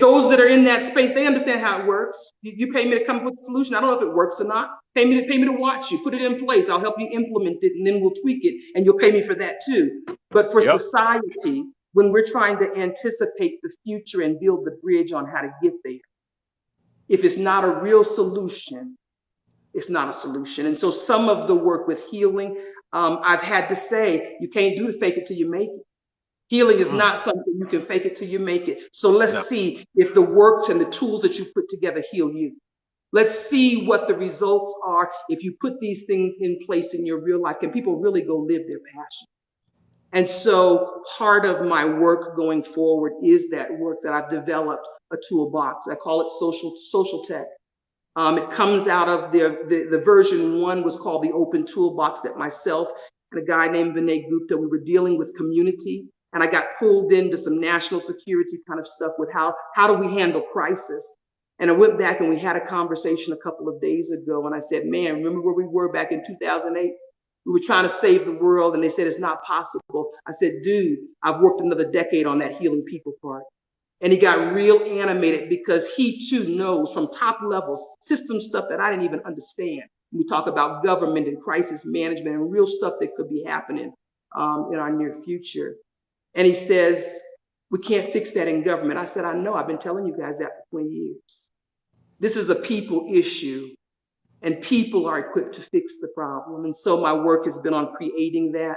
Those that are in that space, they understand how it works. You pay me to come up with a solution. I don't know if it works or not. Pay me to watch you, put it in place. I'll help you implement it, and then we'll tweak it, and you'll pay me for that too. But for society, when we're trying to anticipate the future and build the bridge on how to get there, if it's not a real solution, it's not a solution. And so some of the work with healing, I've had to say, you can't do the fake it till you make it. Healing is not something you can fake it till you make it. So let's see if the work and the tools that you put together heal you. Let's see what the results are if you put these things in place in your real life. Can people really go live their passion? And so part of my work going forward is that work that I've developed, a toolbox. I call it social tech. It comes out of the version 1 was called the Open Toolbox, that myself and a guy named Vinay Gupta, we were dealing with community. And I got pulled into some national security kind of stuff with how do we handle crisis? And I went back and we had a conversation a couple of days ago. And I said, man, remember where we were back in 2008? We were trying to save the world, and they said it's not possible. I said, dude, I've worked another decade on that healing people part. And he got real animated, because he too knows from top levels, system stuff that I didn't even understand. We talk about government and crisis management and real stuff that could be happening in our near future. And he says, we can't fix that in government. I said, I know, I've been telling you guys that for 20 years. This is a people issue, and people are equipped to fix the problem. And so my work has been on creating that.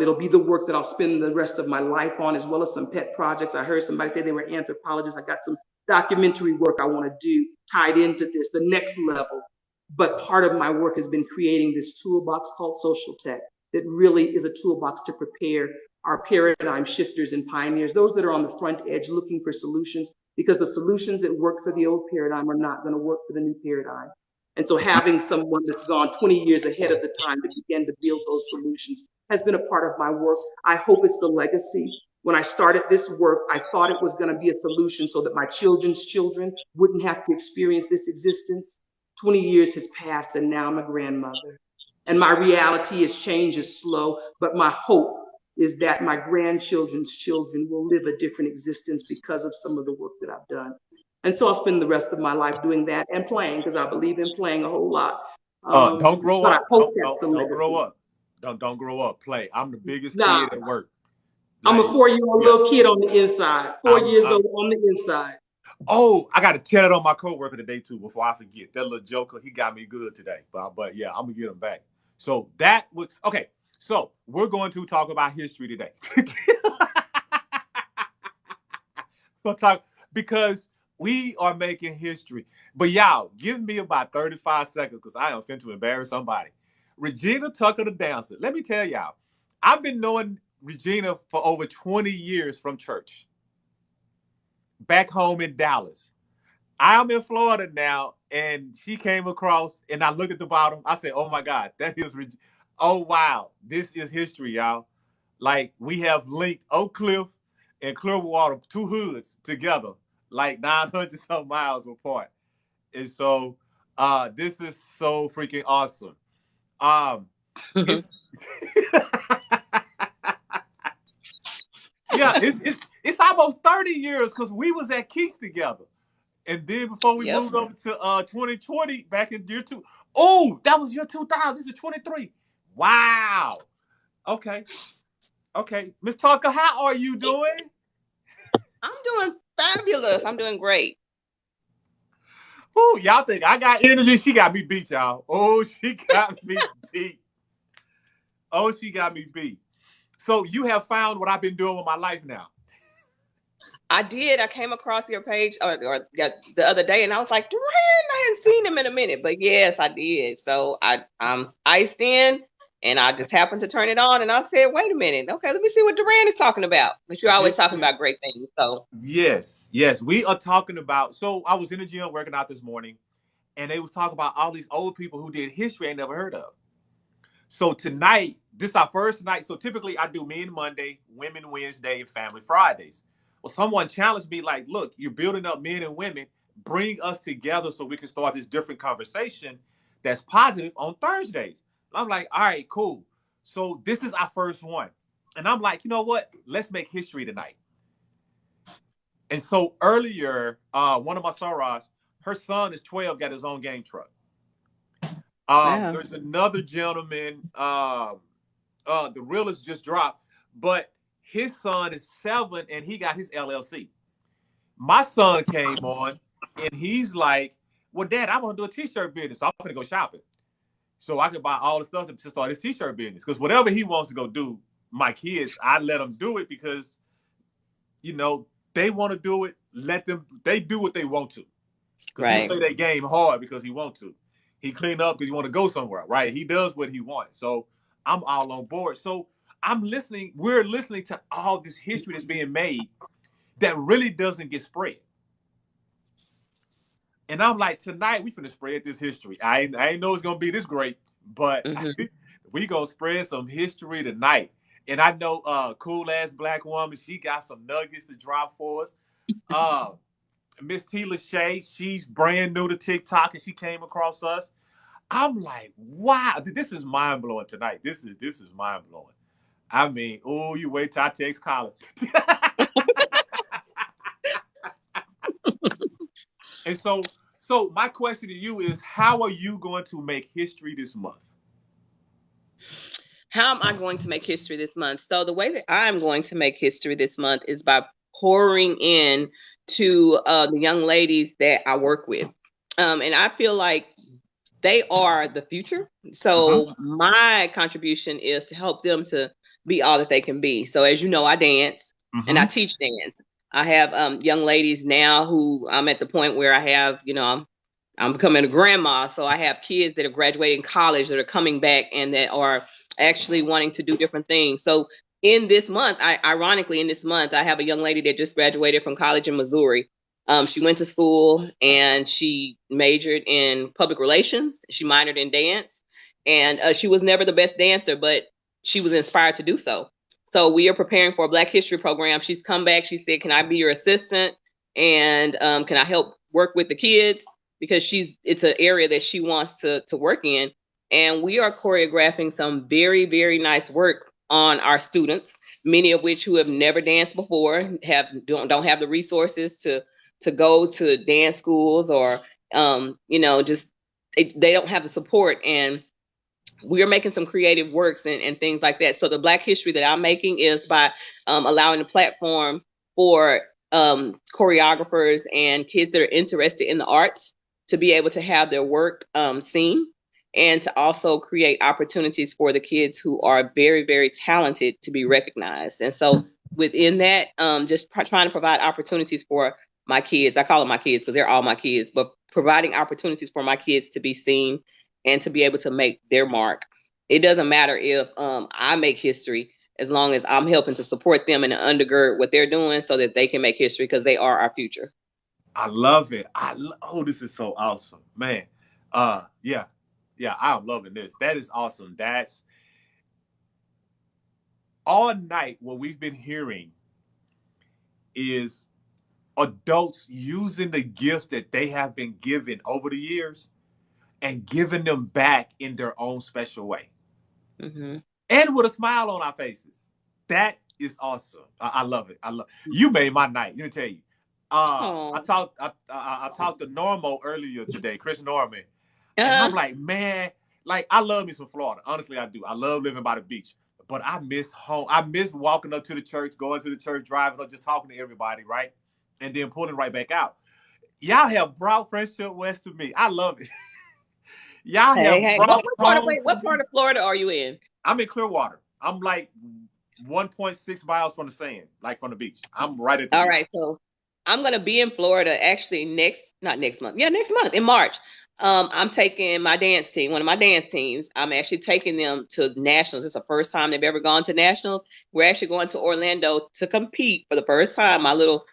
It'll be the work that I'll spend the rest of my life on, as well as some pet projects. I heard somebody say they were anthropologists. I got some documentary work I want to do tied into this, the next level. But part of my work has been creating this toolbox called social tech, that really is a toolbox to prepare our paradigm shifters and pioneers, those that are on the front edge looking for solutions, because the solutions that work for the old paradigm are not going to work for the new paradigm. And so having someone that's gone 20 years ahead of the time to begin to build those solutions has been a part of my work. I hope it's the legacy. When I started this work, I thought it was going to be a solution so that my children's children wouldn't have to experience this existence. 20 years has passed, and now I'm a grandmother. And my reality is change is slow, but my hope is that my grandchildren's children will live a different existence because of some of the work that I've done. And so I'll spend the rest of my life doing that and playing, because I believe in playing a whole lot. Don't grow up. I hope that's the legacy. Don't grow up. Don't grow up. Play. I'm the biggest kid at work. Like, I'm a 4-year-old little kid on the inside. 4 years old on the inside. Oh, I got to tell it on my coworker today too before I forget. That little joker, he got me good today. But yeah, I'm gonna get him back. So that was okay. So we're going to talk about history today. We'll talk because we are making history. But y'all, give me about 35 seconds because I am finna to embarrass somebody. Regina Tucker, the dancer. Let me tell y'all, I've been knowing Regina for over 20 years from church. Back home in Dallas. I'm in Florida now, and she came across, and I look at the bottom. I said, oh my God, that is Regina. Oh, wow. This is history, y'all. Like, we have linked Oak Cliff and Clearwater, two hoods together, like 900 some miles apart. And so this is so freaking awesome. It's almost 30 years because we was at Keats together. And then before we moved over to 2020, back in year 2. Oh, that was year 2000. This is 23. Wow. Okay. Ms. Tucker, how are you doing? I'm doing fabulous. I'm doing great. Who y'all think I got energy? She got me beat, y'all. Oh, she got me beat. Oh, she got me beat. So you have found what I've been doing with my life now. I did. I came across your page or the other day, and I was like, Duran, I hadn't seen him in a minute. But yes, I did. So I'm iced in, and I just happened to turn it on, and I said, wait a minute. Okay, let me see what Duran is talking about. But you're always talking about great things. So yes, we are talking about. So I was in the gym working out this morning, and they was talking about all these old people who did history I never heard of. So tonight, this is our first night. So typically I do Men Monday, Women Wednesday, and Family Fridays. Well, someone challenged me like, look, you're building up men and women. Bring us together so we can start this different conversation that's positive on Thursdays. And I'm like, all right, cool. So this is our first one. And I'm like, you know what? Let's make history tonight. And so earlier, one of my sorors, her son is 12, got his own game truck. wow. There's another gentleman, the realist just dropped, but his son is 7 and he got his LLC. My son came on and he's like, well, Dad, I want to do a t-shirt business. So I'm going to go shopping. So I can buy all the stuff to start his t-shirt business. Because whatever he wants to go do, my kids, I let them do it because, you know, they want to do it. Let them, they do what they want to. Because he play that game hard because he wants to. He clean up because he want to go somewhere, right? He does what he wants. So I'm all on board. So I'm listening. We're listening to all this history that's being made that really doesn't get spread. And I'm like, tonight we finna spread this history. I ain't know it's gonna be this great, but we gonna spread some history tonight. And I know cool ass black woman, she got some nuggets to drop for us. Miss T. Lachey, she's brand new to TikTok and she came across us. I'm like, wow, this is mind blowing tonight. This is mind blowing. I mean, oh, you wait till I text college. And so my question to you is, how are you going to make history this month? How am I going to make history this month? So the way that I'm going to make history this month is by pouring in to the young ladies that I work with. And I feel like they are the future. So my contribution is to help them to be all that they can be. So as you know, I dance and I teach dance. I have young ladies now who I'm at the point where I have, you know, I'm becoming a grandma. So I have kids that are graduating college that are coming back and that are actually wanting to do different things. So in this month, ironically, in this month, I have a young lady that just graduated from college in Missouri. She went to school and she majored in public relations. She minored in dance, and she was never the best dancer, but she was inspired to do so. So we are preparing for a Black History program. She's come back. She said, "Can I be your assistant? And can I help work with the kids?" Because it's an area that she wants to work in. And we are choreographing some very, very nice work on our students, many of which who have never danced before, don't have the resources to go to dance schools or, you know, just they don't have the support. And we are making some creative works and things like that. So the Black history that I'm making is by allowing a platform for choreographers and kids that are interested in the arts to be able to have their work seen, and to also create opportunities for the kids who are very, very talented to be recognized. And so within that, just trying to provide opportunities for my kids. I call them my kids because they're all my kids, but providing opportunities for my kids to be seen and to be able to make their mark. It doesn't matter if I make history, as long as I'm helping to support them and to undergird what they're doing so that they can make history, because they are our future. I love it. Oh, this is so awesome, man. Yeah, I'm loving this. That is awesome. That's all night. What we've been hearing is adults using the gifts that they have been given over the years and giving them back in their own special way. And with a smile on our faces. That is awesome. I love it. You made my night. Let me tell you. I talked to Normo earlier today, Chris Norman. And I'm like, man, like I love me some Florida. Honestly, I do. I love living by the beach. But I miss home. I miss walking up to the church, going to the church, driving up, just talking to everybody, right? And then pulling right back out. Y'all have brought Friendship West to me. I love it. Y'all have Hey, brought home what part of Florida are you in? I'm in Clearwater. I'm like 1.6 miles from the sand, like from the beach. I'm right at the All beach. right, so I'm gonna be in Florida actually not next month. Yeah, next month in March. I'm taking my dance team, one of my dance teams. I'm actually taking them to nationals. It's the first time they've ever gone to nationals. We're actually going to Orlando to compete for the first time. My little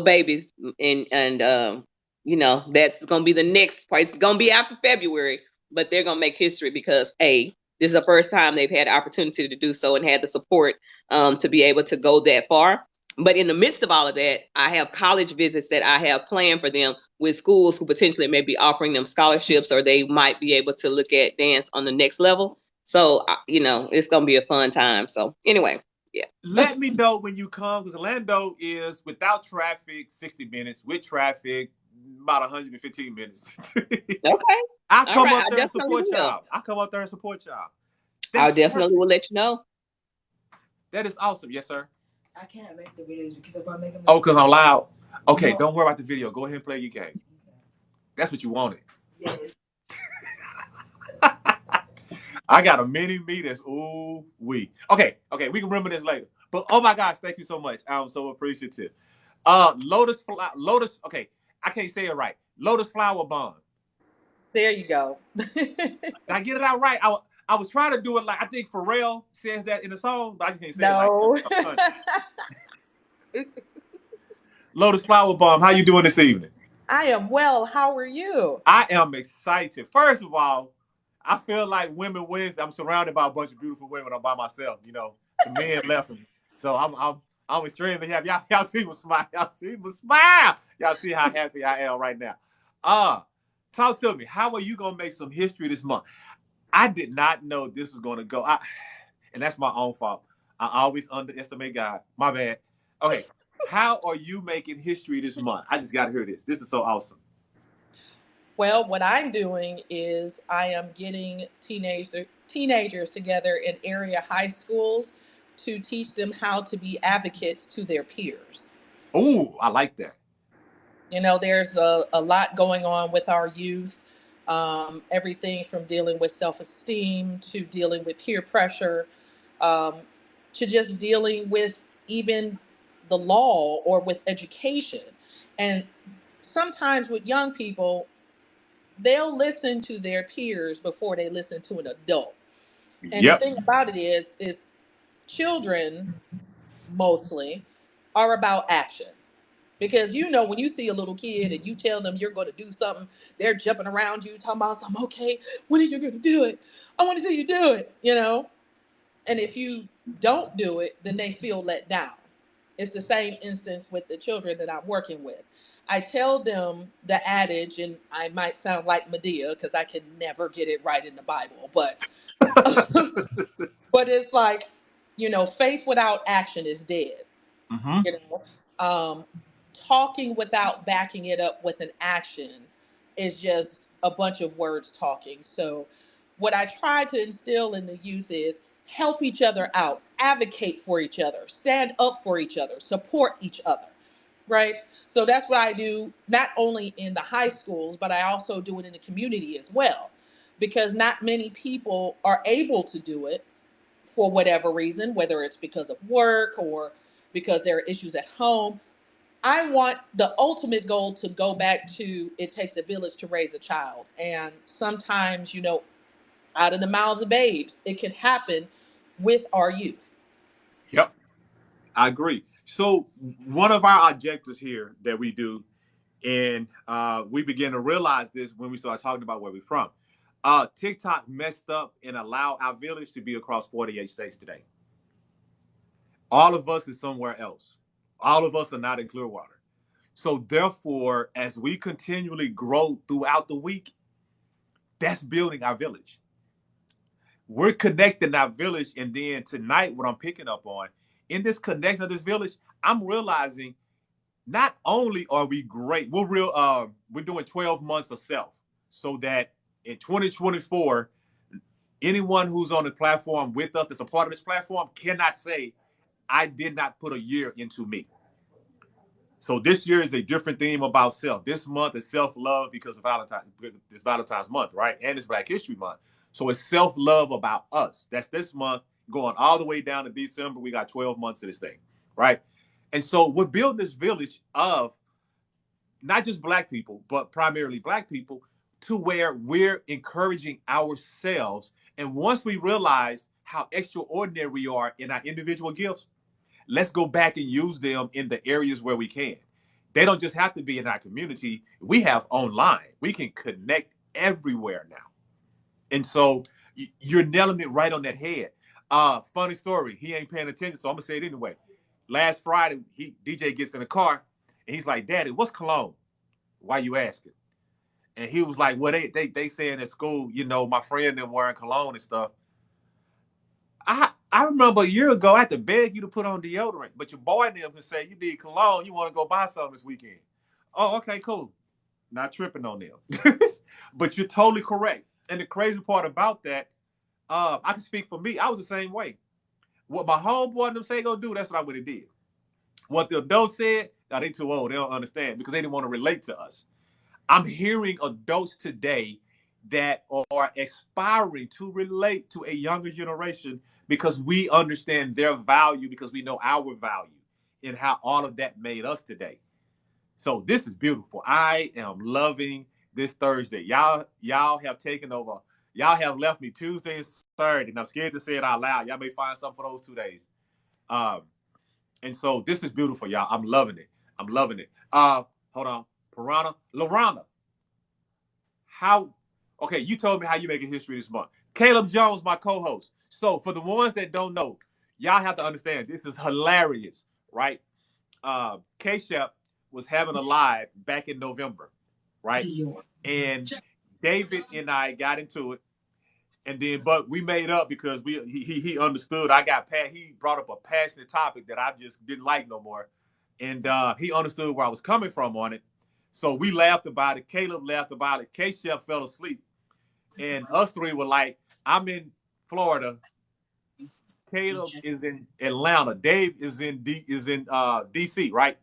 babies, and that's gonna be the next part. It's gonna be after February, but they're gonna make history because this is the first time they've had the opportunity to do so and had the support to be able to go that far. But in the midst of all of that, I have college visits that I have planned for them with schools who potentially may be offering them scholarships, or they might be able to look at dance on the next level. So, it's going to be a fun time. So anyway, yeah. Let me know when you come, because Orlando is, without traffic, 60 minutes. With traffic, about 115 minutes. Okay. I'll come up I there and definitely support will. y'all. I'll come up there and support y'all. I definitely will let you know. That is awesome. Yes, sir. I can't make the videos because if I make them. Oh, because I'm loud. Okay, No. don't worry about the video. Go ahead and play your game. That's what you wanted. Yes. I got a mini me that's ooh wee. Okay, we can remember this later. But oh my gosh, thank you so much. I'm so appreciative. Lotus. Okay, I can't say it right. Lotus Flower Bomb. There you go. Did I get it out right? I was trying to do it like I think Pharrell says that in the song, but I just can't say it like Lotus Flower Bomb. How you doing this evening? I am well. How are you? I am excited. First of all, I feel like Women Wednesday. I'm surrounded by a bunch of beautiful women. I'm by myself. The men left me, so I'm extremely happy. Y'all see me smile. Y'all see me smile. Y'all see how happy I am right now. Talk to me. How are you gonna make some history this month? I did not know this was gonna go. And that's my own fault. I always underestimate God. My bad. Okay, how are you making history this month? I just got to hear this. This is so awesome. Well, what I'm doing is I am getting teenagers together in area high schools to teach them how to be advocates to their peers. Oh, I like that. There's a lot going on with our youth. Everything from dealing with self-esteem to dealing with peer pressure, to just dealing with even the law or with education. And sometimes with young people, they'll listen to their peers before they listen to an adult. And Yep. the thing about it is children mostly are about action. Because when you see a little kid and you tell them you're going to do something, they're jumping around you talking about something. Okay, when are you going to do it? I want to see you do it. And if you don't do it, then they feel let down. It's the same instance with the children that I'm working with. I tell them the adage, and I might sound like Medea because I can never get it right in the Bible, but but it's like, faith without action is dead. Mm-hmm. Talking without backing it up with an action is just a bunch of words talking. So what I try to instill in the youth is help each other out, advocate for each other, stand up for each other, support each other, right? So that's what I do, not only in the high schools, but I also do it in the community as well, because not many people are able to do it for whatever reason, whether it's because of work or because there are issues at home. I want the ultimate goal to go back to it takes a village to raise a child. And sometimes, out of the mouths of babes, it can happen with our youth. Yep, I agree. So one of our objectives here that we do, and we begin to realize this when we start talking about where we're from. TikTok messed up and allowed our village to be across 48 states today. All of us is somewhere else. All of us are not in Clearwater. So therefore, as we continually grow throughout the week, that's building our village. We're connecting our village. And then tonight, what I'm picking up on, in this connection of this village, I'm realizing not only are we great, we're doing 12 months of self, so that in 2024, anyone who's on the platform with us that's a part of this platform cannot say, I did not put a year into me. So this year is a different theme about self. This month is self-love because of it's Valentine's month, right? And it's Black History Month. So it's self-love about us. That's this month going all the way down to December. We got 12 months of this thing, right? And so we're building this village of not just Black people, but primarily Black people, to where we're encouraging ourselves. And once we realize how extraordinary we are in our individual gifts, let's go back and use them in the areas where we can. They don't just have to be in our community. We have online. We can connect everywhere now. And so you're nailing it right on that head. Funny story. He ain't paying attention, so I'm gonna say it anyway. Last Friday, DJ gets in the car and he's like, "Daddy, what's cologne? Why you asking?" And he was like, "Well, they saying at school, you know, my friend them wearing cologne and stuff." I remember a year ago, I had to beg you to put on deodorant, but your boy them can say, "You need cologne, you want to go buy some this weekend." Oh, okay, cool. Not tripping on them. But you're totally correct. And the crazy part about that, I can speak for me. I was the same way. What my homeboy and them say go do, that's what I would have did. What the adults said, now they too old. They don't understand because they didn't want to relate to us. I'm hearing adults today that are aspiring to relate to a younger generation because we understand their value, because we know our value and how all of that made us today. So this is beautiful. I am loving this Thursday. Y'all have taken over. Y'all have left me Tuesday and Saturday, and I'm scared to say it out loud. Y'all may find something for those 2 days. And so this is beautiful, y'all. I'm loving it. I'm loving it. Hold on. Piranha. Lorana. Okay, you told me how you making history this month. Caleb Jones, my co-host. So for the ones that don't know, y'all have to understand, this is hilarious, right? K-Shep was having a live back in November, right? And David and I got into it. And then, but we made up because he understood. He brought up a passionate topic that I just didn't like no more. And he understood where I was coming from on it. So we laughed about it. Caleb laughed about it. K-Chef fell asleep. And us three were like, I'm in Florida. Caleb is in Atlanta. Dave is in DC, right?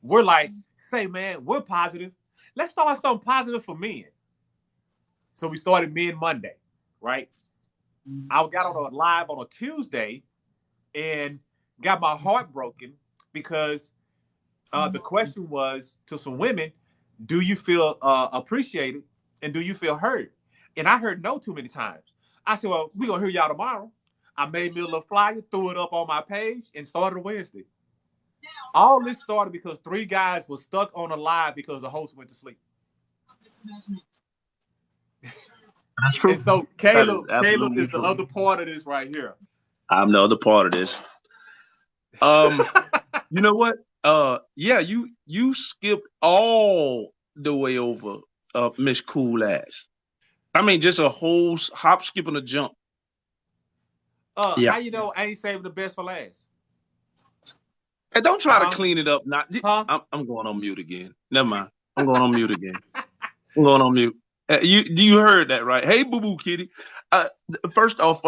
We're like, say, man, we're positive. Let's start something positive for men. So we started Men Monday, right? I got on a live on a Tuesday and got my heart broken because the question was to some women, do you feel appreciated and do you feel heard? And I heard no too many times. I said, well, we're going to hear y'all tomorrow. I made me a little flyer, threw it up on my page, and started a Wednesday. All this started because 3 guys were stuck on a live because the host went to sleep. That's true. And so Caleb is the other part of this right here. I'm the other part of this. You know what? Yeah, you skipped all the way over Miss Cool Ass. I mean, just a whole hop, skip, and a jump. How you know I ain't saving the best for last? Hey, don't try to clean it up. I'm going on mute again. Never mind. I'm going on mute again. I'm going on mute. You heard that right? Hey, Boo Boo Kitty. First off,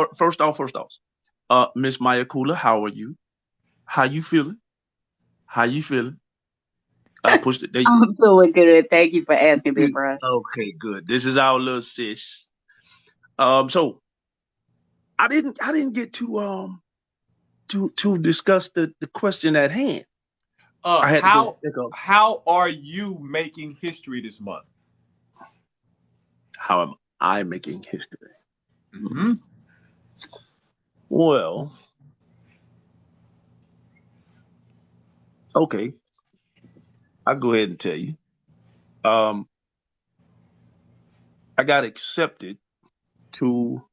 Miss Maya Kula, how are you? How you feeling? Push it. I'm feeling good. Thank you for asking me, bro. Okay, good. This is our little sis. So I didn't get to discuss the question at hand. How are you making history this month? How am I making history? Mm-hmm. Well, okay. I'll go ahead and tell you. I got accepted to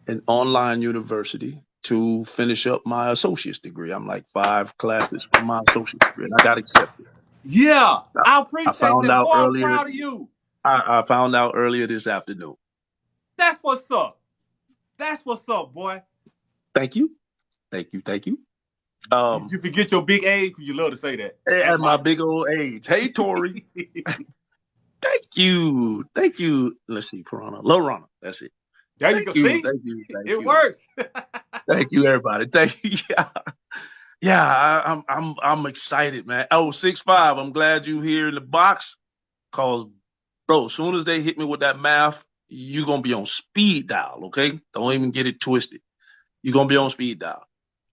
an online university to finish up my associate's degree. I'm like 5 classes for my associate's degree, and I got accepted. Yeah, I appreciate that. Boy, I'm proud of you. I found out earlier this afternoon. That's what's up. That's what's up, boy. Thank you. You forget your big age? You love to say that. At my big old age. Hey, Tori. Thank you. Let's see, Piranha. Lorana. That's it. There you go. See? Thank you. It works. Thank you, everybody. Thank you. Yeah. yeah, I'm excited, man. Oh, 6'5", I'm glad you here in the box, cause bro, as soon as they hit me with that math, you're gonna be on speed dial, okay? Don't even get it twisted. You're gonna be on speed dial.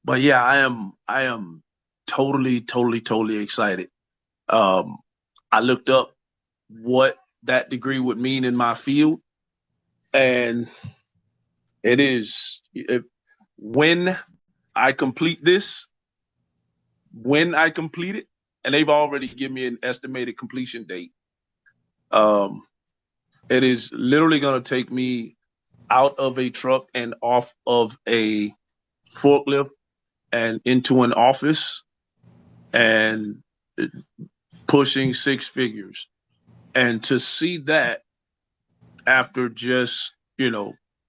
But yeah, I am totally excited. I looked up what that degree would mean in my field, and it is when I complete this, when I complete it, and they've already given me an estimated completion date. It is literally going to take me out of a truck and off of a forklift and into an office and pushing six figures. And to see that after just,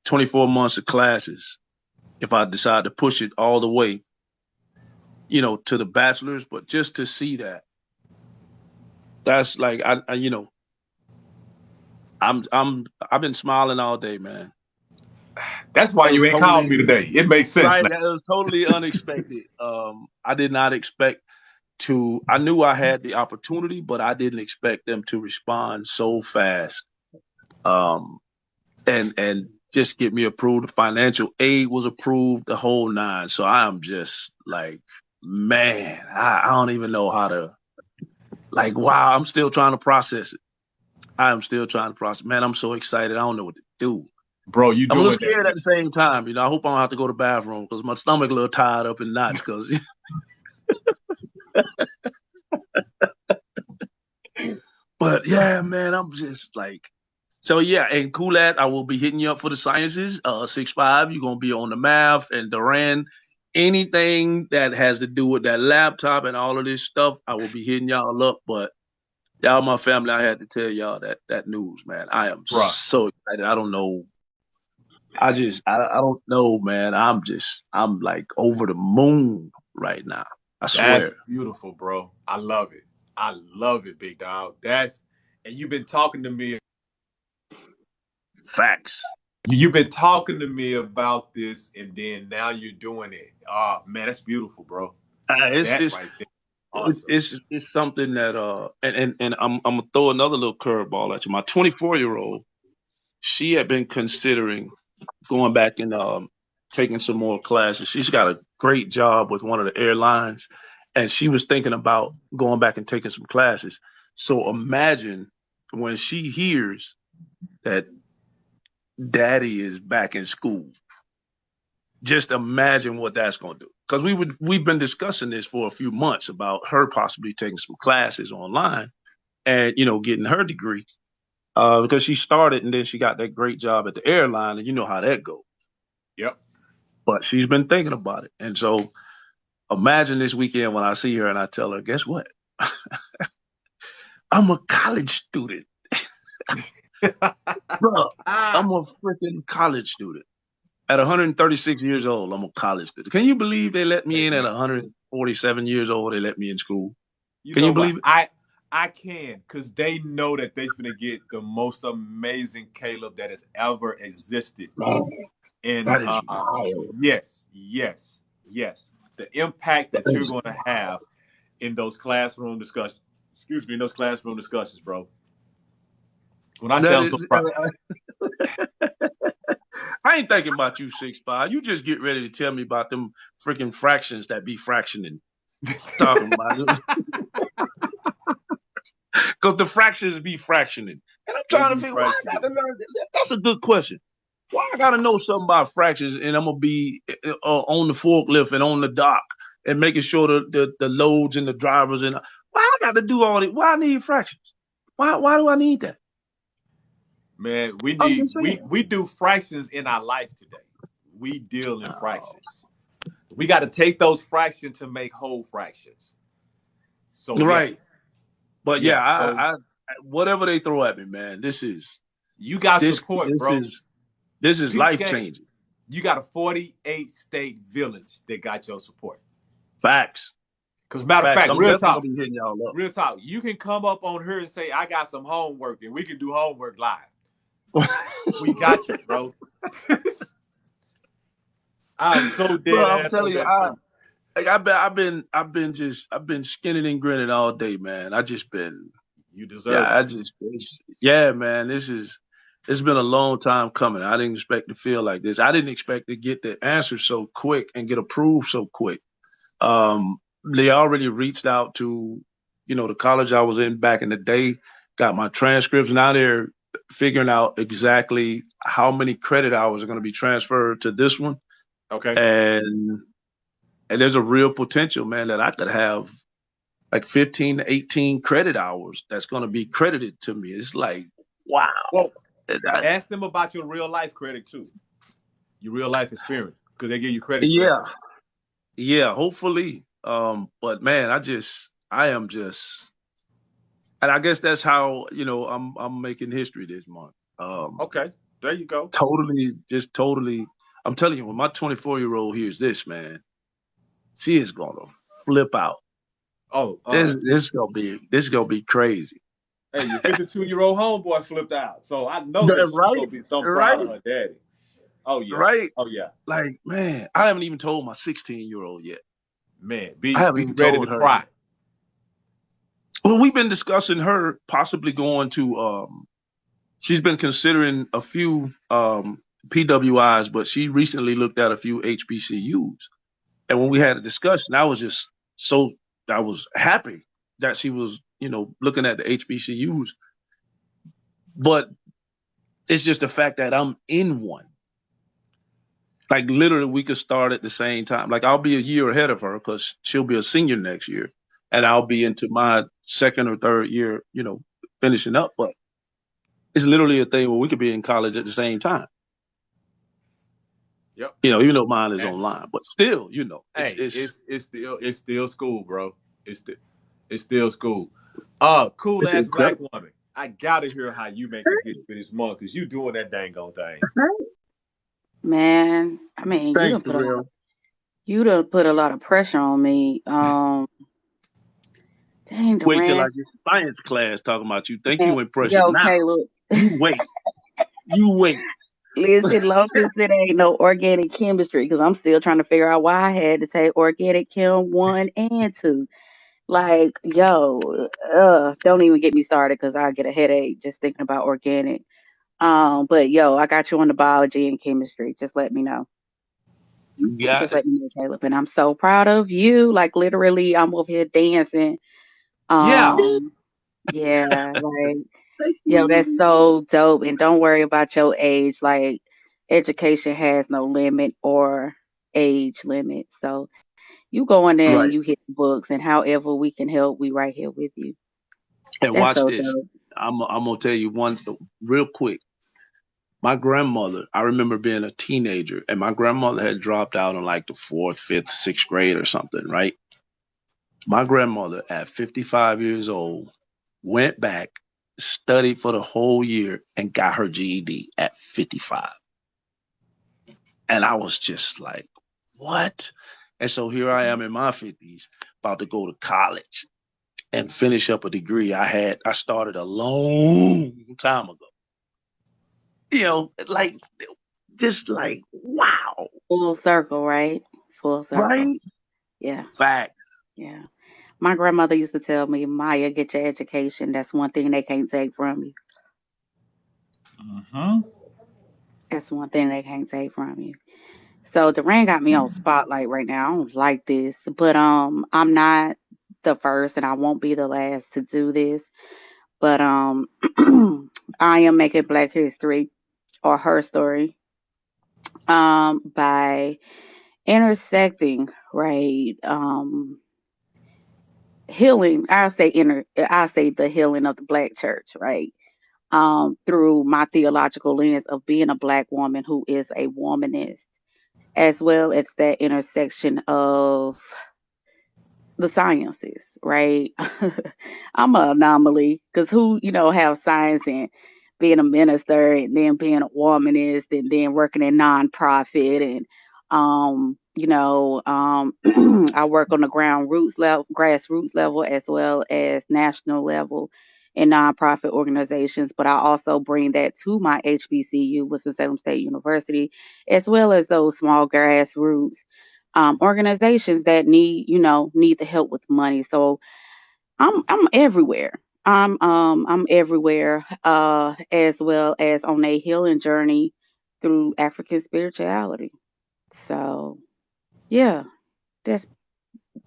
24 months of classes, if I decide to push it all the way, to the bachelor's, but just to see that, that's like, I've been smiling all day, man. That's why you ain't called me today. It makes sense. Right, that was totally unexpected. I did not expect to. I knew I had the opportunity, but I didn't expect them to respond so fast. And just get me approved. The financial aid was approved, the whole nine. So I am just like, man, I don't even know how to. Like, wow, I'm still trying to process it. I am still trying to process. Man, I'm so excited. I don't know what to do. Bro, I'm a little scared at the same time. I hope I don't have to go to the bathroom because my stomach a little tied up in knots. Because, but yeah, man, I'm just like, so yeah. And Coolad, I will be hitting you up for the sciences. 6'5", you're gonna be on the math and Duran. Anything that has to do with that laptop and all of this stuff, I will be hitting y'all up. But y'all, my family, I had to tell y'all that news, man. I am so excited. I don't know. I don't know, man. I'm like over the moon right now. I swear. That's beautiful, bro. I love it. I love it, big dog. And you've been talking to me. Facts. You've been talking to me about this, and then now you're doing it. Oh, man, that's beautiful, bro. It's something that and I'm gonna throw another little curveball at you. My 24-year-old, she had been considering going back and taking some more classes. She's got a great job with one of the airlines, and she was thinking about going back and taking some classes. So imagine when she hears that daddy is back in school. Just imagine what that's going to do. Because we've been discussing this for a few months about her possibly taking some classes online and, getting her degree. Because she started and then she got that great job at the airline, and you know how that goes. Yep. But she's been thinking about it. And so imagine this weekend when I see her and I tell her, guess what? I'm a college student. Bro, I'm a freaking college student. At 136 years old, I'm a college student. Can you believe they let me in at 147 years old? They let me in school. Can you believe it? I can, because they know that they're going to get the most amazing Caleb that has ever existed. And that is wild. Yes. The impact that you're going to have in those classroom discussions. Excuse me, in those classroom discussions, bro. When I sound so proud. I ain't thinking about you, 6'5". You just get ready to tell me about them freaking fractions that be fractioning. Talking about it. Because the fractions be fractioning. And I'm trying to figure why I gotta learn. That's a good question. Why I gotta know something about fractions and I'm gonna be on the forklift and on the dock and making sure the loads and the drivers and why I got to do all that? Why I need fractions? Why do I need that? Man, we do fractions in our life today. We deal in fractions. We got to take those fractions to make whole fractions. So right. Yeah. But yeah, I whatever they throw at me, man, you got support, bro. This is life changing. You got a 48 state village that got your support. Facts. Because matter of fact, real talk, you can come up on her and say, I got some homework, and we can do homework live. We got you, bro. I'm so dead. Bro, I'm telling you, Like I've been skinning and grinning all day, man. I just been, You deserve yeah, man. It's been a long time coming. I didn't expect to feel like this. I didn't expect to get the answer so quick and get approved so quick. They already reached out to, the college I was in back in the day, got my transcripts. Now they're figuring out exactly how many credit hours are going to be transferred to this one. Okay. And there's a real potential, man, that I could have like 15 to 18 credit hours that's going to be credited to me. It's like, wow. Well, ask them about your real life credit too. Your real life experience, because they give you credit. Yeah, hopefully. But man, I am just, and I guess that's how, I'm making history this month. Okay, there you go. Totally. I'm telling you, when my 24-year-old hears this, man, she is gonna flip out. Oh, this is gonna be crazy. Hey, your 52-year-old homeboy flipped out, so I know that she's gonna be so proud of her daddy. Oh yeah, right. Oh yeah. Like, man, I haven't even told my 16-year-old yet. Man, be ready to cry. Well, we've been discussing her possibly going to. She's been considering a few PWIs, but she recently looked at a few HBCUs. And when we had a discussion, I was happy that she was, looking at the HBCUs. But it's just the fact that I'm in one. Like literally, we could start at the same time. Like I'll be a year ahead of her because she'll be a senior next year, and I'll be into my second or third year, finishing up. But it's literally a thing where we could be in college at the same time. Yep. Even though mine is online, but still, it's still school, bro. It's still school. Cool ass black woman. I gotta hear how you make a hit for this month because you doing that dang on thing. Man, I mean, you done put a lot of pressure on me. Dang, Durant. Wait till I get science class talking about you. Think you in pressure now? Caleb. You wait. Listen, long as it ain't no organic chemistry, because I'm still trying to figure out why I had to take organic chem 1 and 2. Like, don't even get me started because I get a headache just thinking about organic. But I got you on the biology and chemistry. Just let me know. Let me know, Caleb. And I'm so proud of you. Like literally, I'm over here dancing. Yeah, like that's so dope. And don't worry about your age. Like education has no limit or age limit. So you go in there and you hit the books, and however we can help, we right here with you. And that's watch so this. Dope. I'm gonna tell you one real quick. My grandmother, I remember being a teenager, and my grandmother had dropped out in like the 4th, 5th, 6th grade or something, right? My grandmother, at 55 years old, went back, studied for the whole year, and got her GED at 55. And I was just like, what? And so here I am in my 50s, about to go to college and finish up a degree I started a long time ago. Just like, wow. Full circle, right? Full circle. Right? Yeah. Facts. Yeah. My grandmother used to tell me, Maya, get your education. That's one thing they can't take from you. That's one thing they can't take from you. So Durant got me on spotlight right now. I don't like this, but I'm not the first and I won't be the last to do this. But I am making Black History or her story by intersecting, right? Healing, I'll say the healing of the Black church, right? Through my theological lens of being a Black woman who is a womanist, as well as that intersection of the sciences, right? I'm an anomaly because who, have science and being a minister and then being a womanist and then working in nonprofit and, I work on the grassroots level as well as national level in nonprofit organizations, but I also bring that to my HBCU, Winston-Salem State University, as well as those small grassroots organizations that need the help with money. So I'm everywhere. I'm everywhere, as well as on a healing journey through African spirituality. So yeah, that's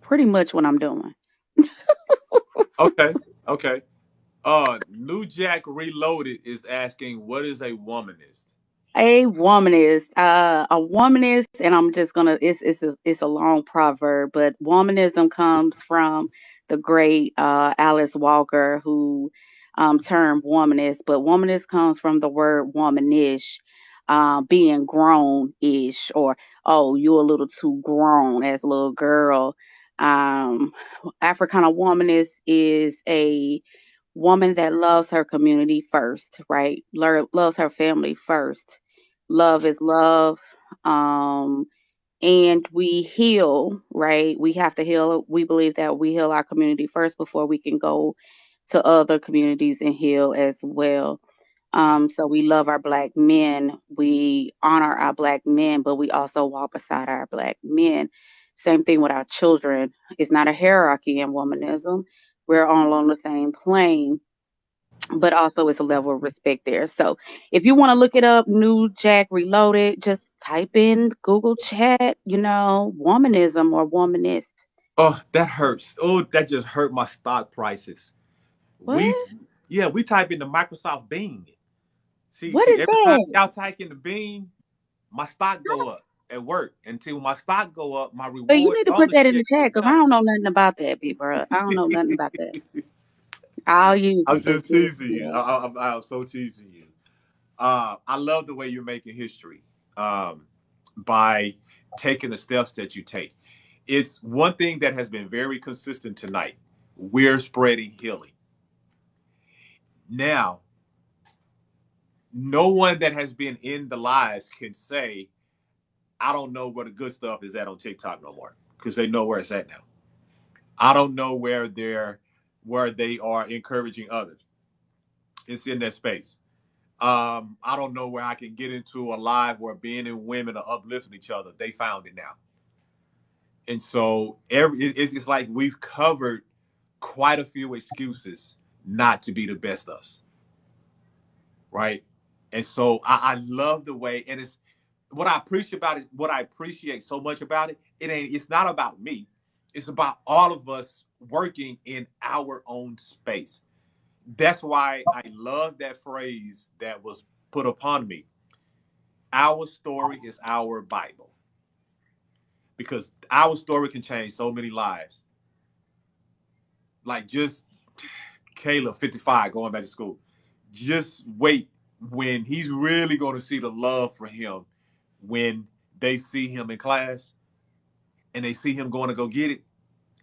pretty much what I'm doing. Okay. New Jack Reloaded is asking, what is a womanist? A womanist, and I'm just gonna. It's a long proverb, but womanism comes from the great Alice Walker, who termed womanist. But womanist comes from the word womanish, being grown-ish, or oh, you're a little too grown as a little girl. Um, Africana womanist is a woman that loves her community first, right? Loves her family first. Love is love. Um, and we heal, right? We have to heal. We believe that we heal our community first before we can go to other communities and heal as well. So we love our Black men. We honor our Black men, but we also walk beside our Black men. Same thing with our children. It's not a hierarchy in womanism. We're all on the same plane, but also it's a level of respect there. So if you want to look it up, New Jack Reloaded, just type in Google chat, womanism or womanist. Oh, that hurts. Oh, that just hurt my stock prices. We type in the Microsoft Bing. See, What is every time that? y'all type in the Bing, my stock go up at work. Until my stock go up, my But you reward need to put bonus that in the check go chat because I down. don't know nothing about that, bro. I don't know nothing about that. I'll use I'm it, but just teasing you. I'm so teasing you. I love the way you're making history by taking the steps that you take. It's one thing that has been very consistent tonight. We're spreading healing. Now, no one that has been in the lives can say, I don't know where the good stuff is at on TikTok no more, because they know where it's at now. I don't know where they are encouraging others. It's in that space. I don't know where I can get into a live where men and women are uplifting each other. They found it now. And so it's like we've covered quite a few excuses not to be the best us. Right. And so I love the way, and it's what I appreciate so much about it. It's not about me. It's about all of us working in our own space. That's why I love that phrase that was put upon me. Our story is our Bible. Because our story can change so many lives. Like just Caleb, 55, going back to school. Just wait when he's really going to see the love for him when they see him in class and they see him going to go get it.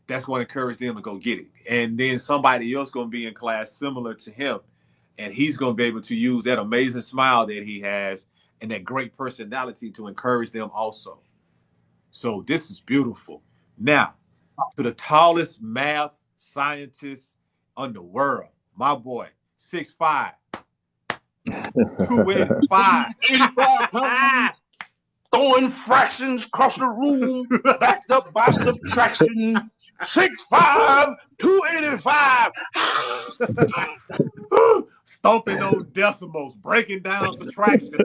That's going to encourage them to go get it. And then somebody else going to be in class similar to him. And he's going to be able to use that amazing smile that he has and that great personality to encourage them also. So this is beautiful. Now, to the tallest math scientist in the world, my boy, 6'5", 285. 85 pounds, throwing fractions across the room, backed up by subtraction. 6'5", 285. Stomping those decimals, breaking down subtraction.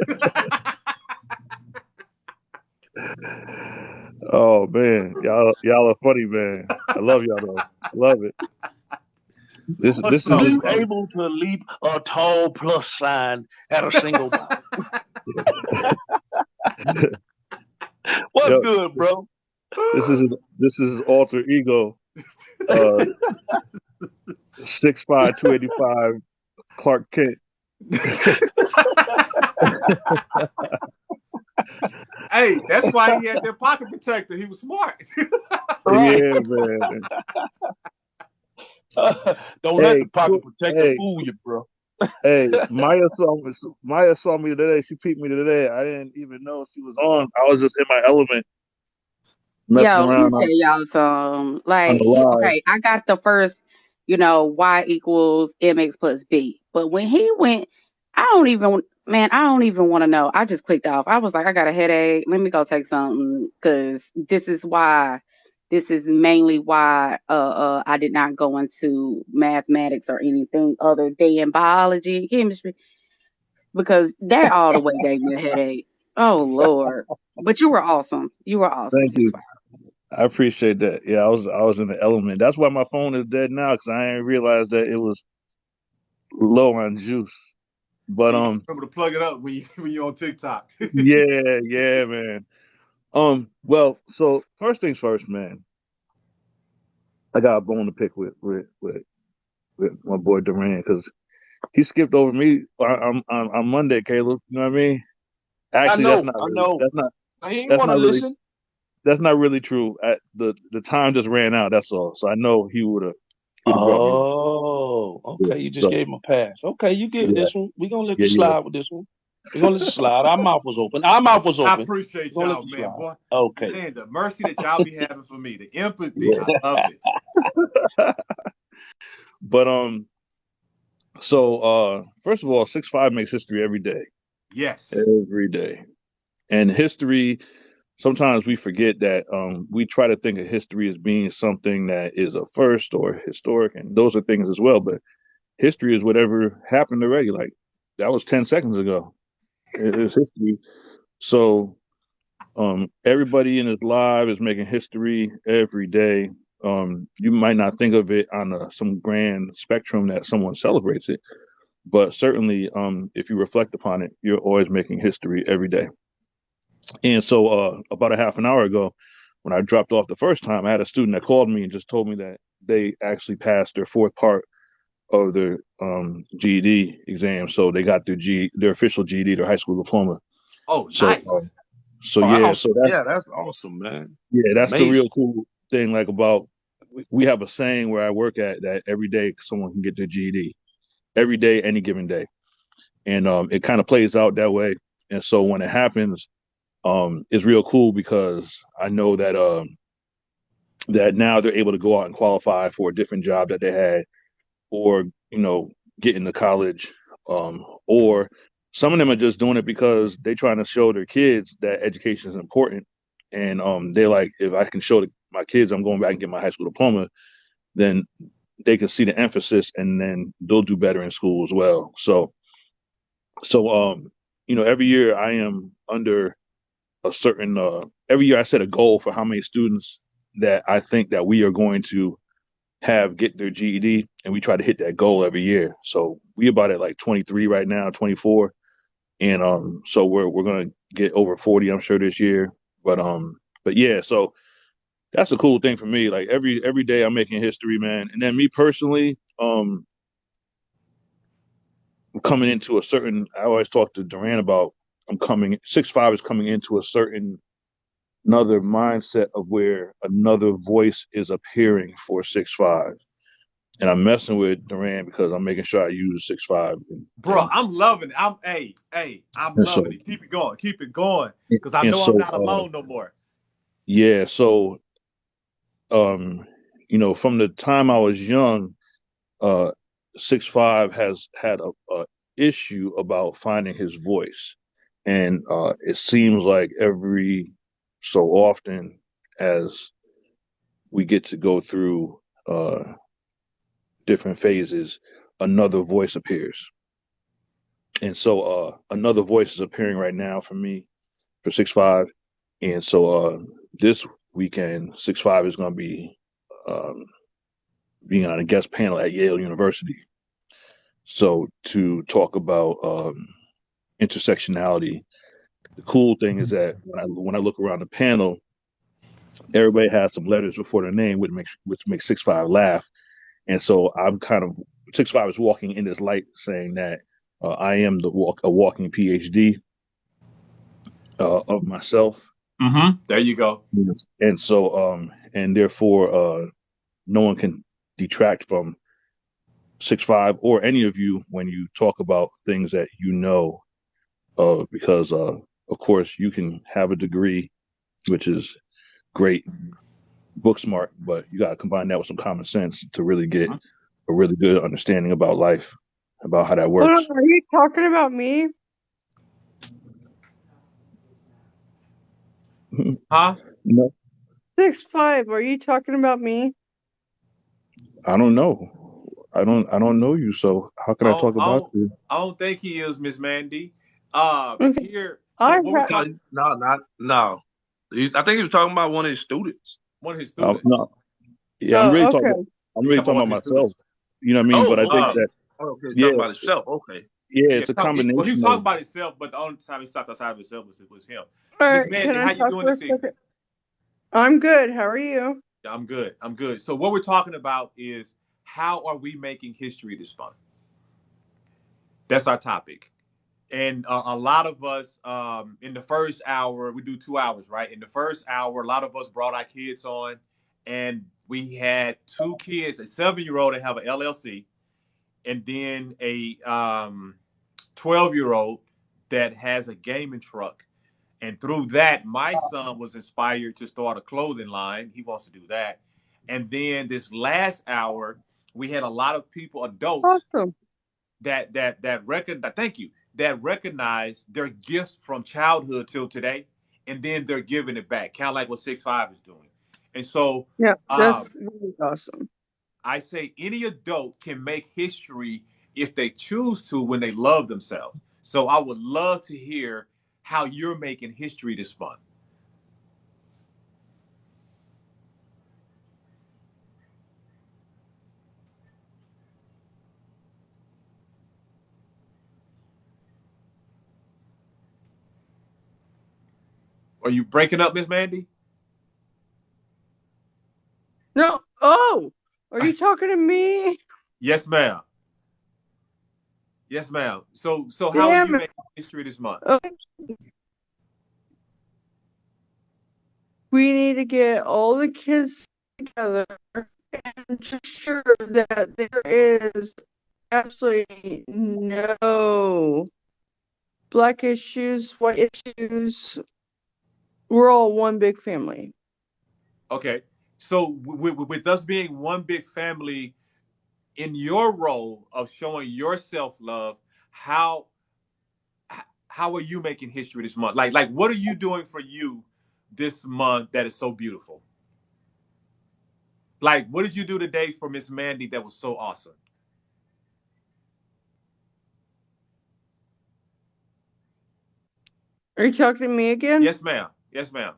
Oh man, y'all are funny, man. I love y'all though. Love it. This is able to leap a tall plus sign at a single bound. What's good, bro? This is alter ego. 6'5", 285, Clark Kent. Hey, that's why he had that pocket protector. He was smart. Yeah, man. Don't let the pocket protector fool you, bro. Hey, Maya saw me today. She peeped me today. I didn't even know she was on. I was just in my element. Yo, let me tell y'all something. Like, okay, I got the first, Y equals MX plus B. But when he went, I don't even Man, I don't even want to know. I just clicked off. I was like, I got a headache. Let me go take something, because this is mainly why I did not go into mathematics or anything other than biology and chemistry, because that all the way gave me a headache. Oh Lord. But you were awesome. You were awesome, Thank you. 6'5". I appreciate that. Yeah, I was in the element. That's why my phone is dead now, because I didn't realize that it was low on juice. But remember to plug it up when you're on TikTok. yeah, man. Well, so first things first, man. I got a bone to pick with my boy Durant, because he skipped over me on Monday, Caleb. You know what I mean? Actually, I know. He didn't want to listen. That's not really true. The time just ran out. That's all. So I know he would have brought me. Oh, okay. Yeah, You just gave him a pass. Okay, you get this one. We're gonna let you yeah. slide with this one. We're gonna let you slide. Our mouth was open. Our mouth was I open. appreciate We're gonna let y'all, you man, slide. boy. Okay. Man, the mercy that y'all be having for me, the empathy, I love it. But so first of all, 6'5" makes history every day. Yes. Every day. And history, sometimes we forget that we try to think of history as being something that is a first or historic, and those are things as well. But history is whatever happened already. Like that was 10 seconds ago. It's history. So everybody in his life is making history every day. You might not think of it on some grand spectrum that someone celebrates it, but certainly if you reflect upon it, you're always making history every day. And so about a half an hour ago, when I dropped off the first time, I had a student that called me and just told me that they actually passed their fourth part of their GED exam. So they got their official GED, their high school diploma. Oh, so, nice. That's awesome, man. Yeah, that's amazing. the real cool thing. Like about, we have a saying where I work at that every day someone can get their GED, every day, any given day, and it kind of plays out that way. And so when it happens, it's real cool, because I know that that now they're able to go out and qualify for a different job that they had, or get into college, or some of them are just doing it because they're trying to show their kids that education is important, and they're like, if I can show my kids I'm going back and get my high school diploma, then they can see the emphasis, and then they'll do better in school as well. So every year I am under a certain every year I set a goal for how many students that I think that we are going to have get their GED, and we try to hit that goal every year. So we about at like 23 right now, 24, and so we're gonna get over 40, I'm sure, this year. But yeah, so that's a cool thing for me. Like every day I'm making history, man. And then me personally, coming into a certain, I always talk to Durant about, 6'5" is coming into a certain another mindset of where another voice is appearing for 6'5", and I'm messing with Durant because I'm making sure I use 6'5". Bro, I'm loving it. I'm loving it. Keep it going, because I know I'm not alone no more. Yeah, so from the time I was young, 6'5" has had a issue about finding his voice, and it seems like every so often, as we get to go through different phases, another voice appears. And so another voice is appearing right now for me, for 6'5". And so this weekend, 6'5" is going to be being on a guest panel at Yale University. So to talk about intersectionality, the cool thing is that when I look around the panel, everybody has some letters before their name, which makes 6'5" laugh. And so I'm kind of, 6'5" is walking in this light, saying that I am a walking PhD of myself. Mm-hmm. There you go. And so, and therefore, no one can detract from 6'5" or any of you when you talk about things that because of course you can have a degree, which is great, book smart, but you got to combine that with some common sense to really get a really good understanding about life, about how that works. Hold on, are you talking about me? Huh? No, 6'5". Are you talking about me? I don't know. I don't know you. So how can I I don't, talk I about don't, you? I don't think he is, Miss Mandy. Okay. Here. So I what we're have. No, talking. no, not no. I think he was talking about one of his students. One of his students. No, yeah, Oh, okay. I'm You really talking about talking one about of his myself. students? You know what I mean? But I Oh, think Uh, okay. that Oh, okay, he's yeah, talking about himself. Okay. yeah, yeah. it's a Well, he was combination talking of about himself, but the only time he stopped outside of himself was him. All Miss right. Can Mandy, I how you talk doing for a this evening? second? I'm good. How are you? I'm good. I'm good. So what we're talking about is how are we making history this month? That's our topic. And a lot of us in the first hour, we do 2 hours, right? In the first hour, a lot of us brought our kids on, and we had two kids, a 7-year-old that have an LLC, and then a 12-year-old that has a gaming truck. And through that, my son was inspired to start a clothing line. He wants to do that. And then this last hour, we had a lot of people, adults, Awesome. thank you, that recognize their gifts from childhood till today, and then they're giving it back, kind of like what 6'5" is doing. And so Yeah, um, that's really awesome. I say any adult can make history if they choose to when they love themselves. So I would love to hear how you're making history this month. Are you breaking up, Miss Mandy? No. Oh, are you talking to me? Yes, ma'am. Yes, ma'am. So how are you Damn it. making history this month? Okay. We need to get all the kids together and just sure that there is absolutely no black issues, white issues. We're all one big family. Okay. So with us being one big family, in your role of showing your self love, how how are you making history this month? Like what are you doing for you this month that is so beautiful? Like what did you do today for Miss Mandy that was so awesome? Are you talking to me again? Yes, ma'am. Yes, ma'am.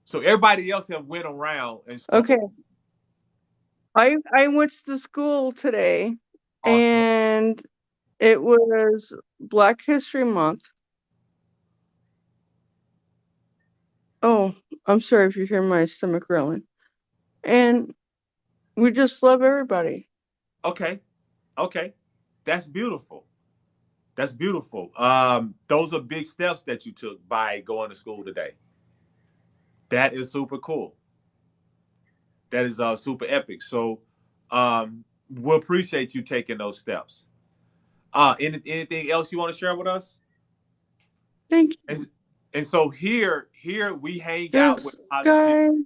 So everybody else have went around and spoke. Okay. I went to the school today, Awesome. and it was Black History Month. Oh, I'm sorry if you hear my stomach growling. And we just love everybody. Okay. Okay. That's beautiful. That's beautiful. Those are big steps that you took by going to school today. That is super cool. That is super epic. So we appreciate you taking those steps. Anything else you want to share with us? Thank you. And so here we hang out with Just positive.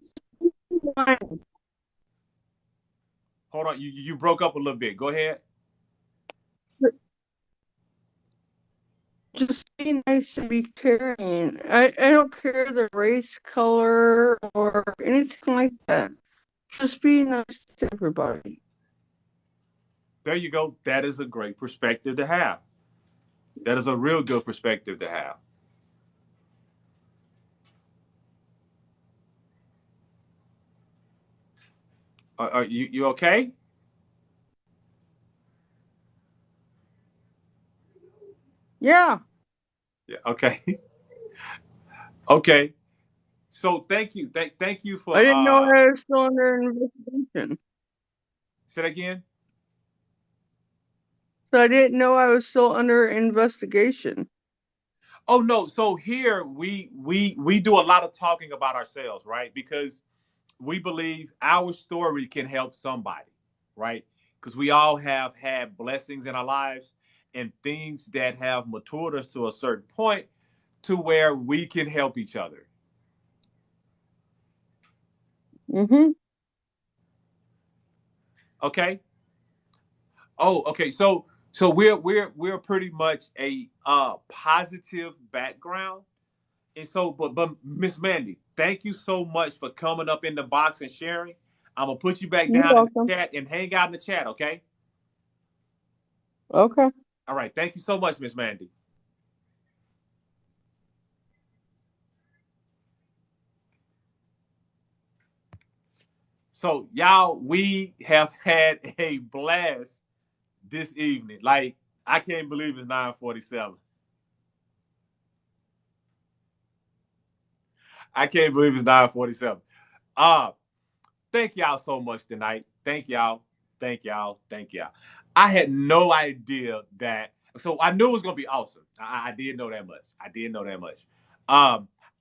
guys. Hold on, you broke up a little bit. Go ahead. Just be nice and be caring. I don't care the race, color, or anything like that. Just be nice to everybody. There you go. That is a great perspective to have. That is a real good perspective to have. Are you okay? Yeah. Yeah. Okay. Okay. So thank you. Thank you for I didn't know I was still under investigation. say that again. So I didn't know I was still under investigation. Oh no. So here we do a lot of talking about ourselves, right? Because we believe our story can help somebody, right? Because we all have had blessings in our lives and things that have matured us to a certain point to where we can help each other. Mm-hmm. Okay. Oh, okay. So we're pretty much a positive background, And so, but Miss Mandy, thank you so much for coming up in the box and sharing. I'm gonna put you back You're down in the welcome. chat and hang out in the chat, okay? Okay. All right. Thank you so much, Miss Mandy. So, y'all, we have had a blast this evening. Like, I can't believe it's 9:47. I can't believe it's 9:47. Thank y'all so much tonight. Thank y'all. Thank y'all. Thank y'all. I had no idea that. So I knew it was gonna be awesome. I did know that much. I did know that much. I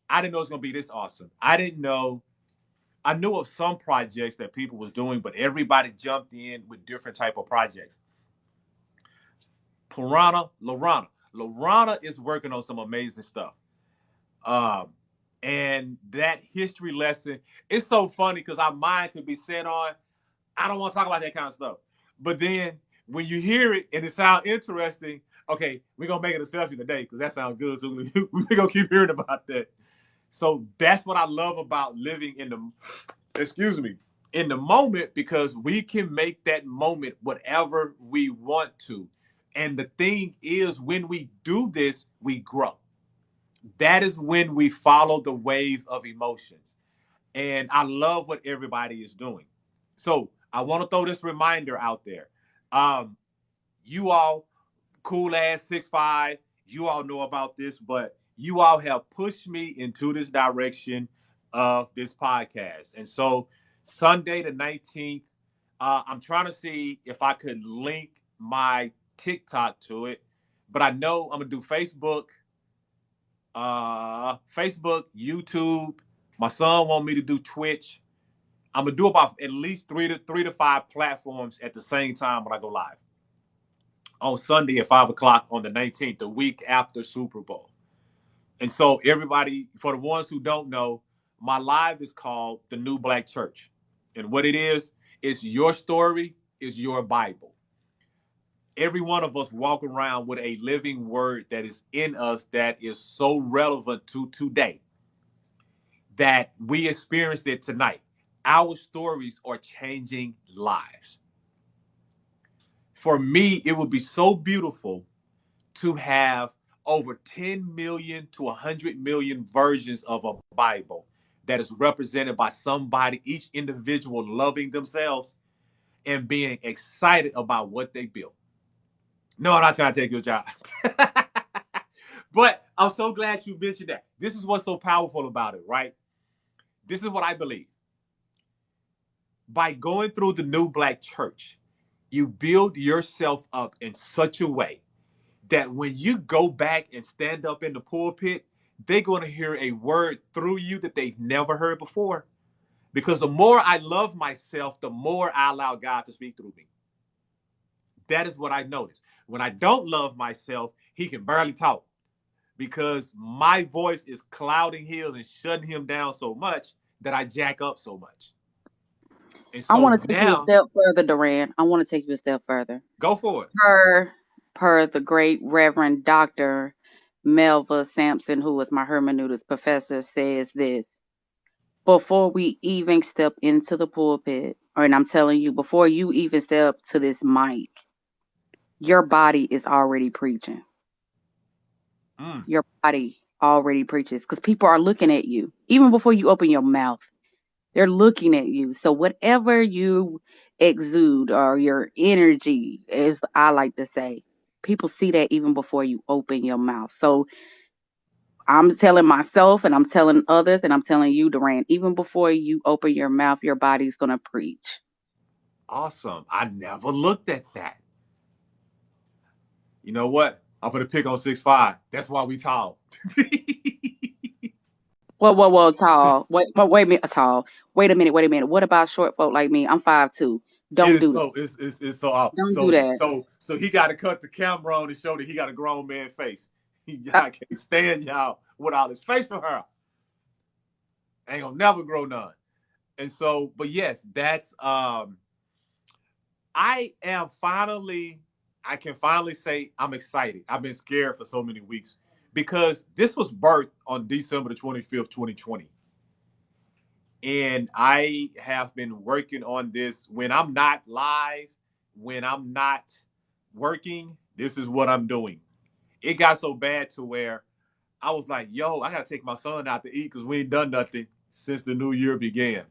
didn't know it was gonna be this awesome. I didn't know. I knew of some projects that people was doing, but everybody jumped in with different type of projects. Lorana is working on some amazing stuff. And that history lesson, it's so funny because our mind could be set on, I don't want to talk about that kind of stuff. But then when you hear it and it sounds interesting, okay, we're going to make it a selfie today because that sounds good. So we're going to keep hearing about that. So that's what I love about living in the moment, because we can make that moment whatever we want to. And the thing is, when we do this, we grow. That is when we follow the wave of emotions. And I love what everybody is doing. So I want to throw this reminder out there. You all, cool ass 6'5", you all know about this, but you all have pushed me into this direction of this podcast. And so Sunday the 19th, I'm trying to see if I could link my TikTok to it, but I know I'm gonna do Facebook, YouTube. My son want me to do Twitch. I'm gonna do about at least three to five platforms at the same time when I go live on Sunday at 5 o'clock on the 19th, the week after Super Bowl. And so everybody, for the ones who don't know, my live is called The New Black Church. And what it is your story is your Bible. Every one of us walk around with a living word that is in us that is so relevant to today that we experienced it tonight. Our stories are changing lives. For me, it would be so beautiful to have over 10 million to 100 million versions of a Bible that is represented by somebody, each individual loving themselves and being excited about what they built. No, I'm not trying to take your job. But I'm so glad you mentioned that. This is what's so powerful about it, right? This is what I believe. By going through the New Black Church, you build yourself up in such a way that when you go back and stand up in the pulpit, they're going to hear a word through you that they've never heard before. Because the more I love myself, the more I allow God to speak through me. That is what I noticed. When I don't love myself, he can barely talk because my voice is clouding his and shutting him down so much that I jack up so much. And I so want to take you a now, step further, Duran. I want to take you a step further. go for it. Per the great Reverend Dr. Melva Sampson, who was my hermeneutics professor, says this. Before we even step into the pulpit, and I'm telling you, before you even step to this mic, your body is already preaching. Your body already preaches because people are looking at you. Even before you open your mouth, they're looking at you. So whatever you exude or your energy, as I like to say, people see that even before you open your mouth. So I'm telling myself and I'm telling others and I'm telling you, Duran, even before you open your mouth, your body's going to preach. Awesome. I never looked at that. You know what? I'm going to pick on 6'5". That's why we tall. Whoa, tall. Wait a minute, tall. Wait a minute. What about short folk like me? I'm 5'2". Don't do that. It's so off. Don't do that. So he got to cut the camera on to show that he got a grown man face. I can't stand y'all with all his face for her. Ain't gonna never grow none. And so, but yes, that's I can finally say I'm excited. I've been scared for so many weeks because this was birthed on December the 25th, 2020. And I have been working on this when I'm not live, when I'm not working, this is what I'm doing. It got so bad to where I was like, yo, I got to take my son out to eat because we ain't done nothing since the new year began.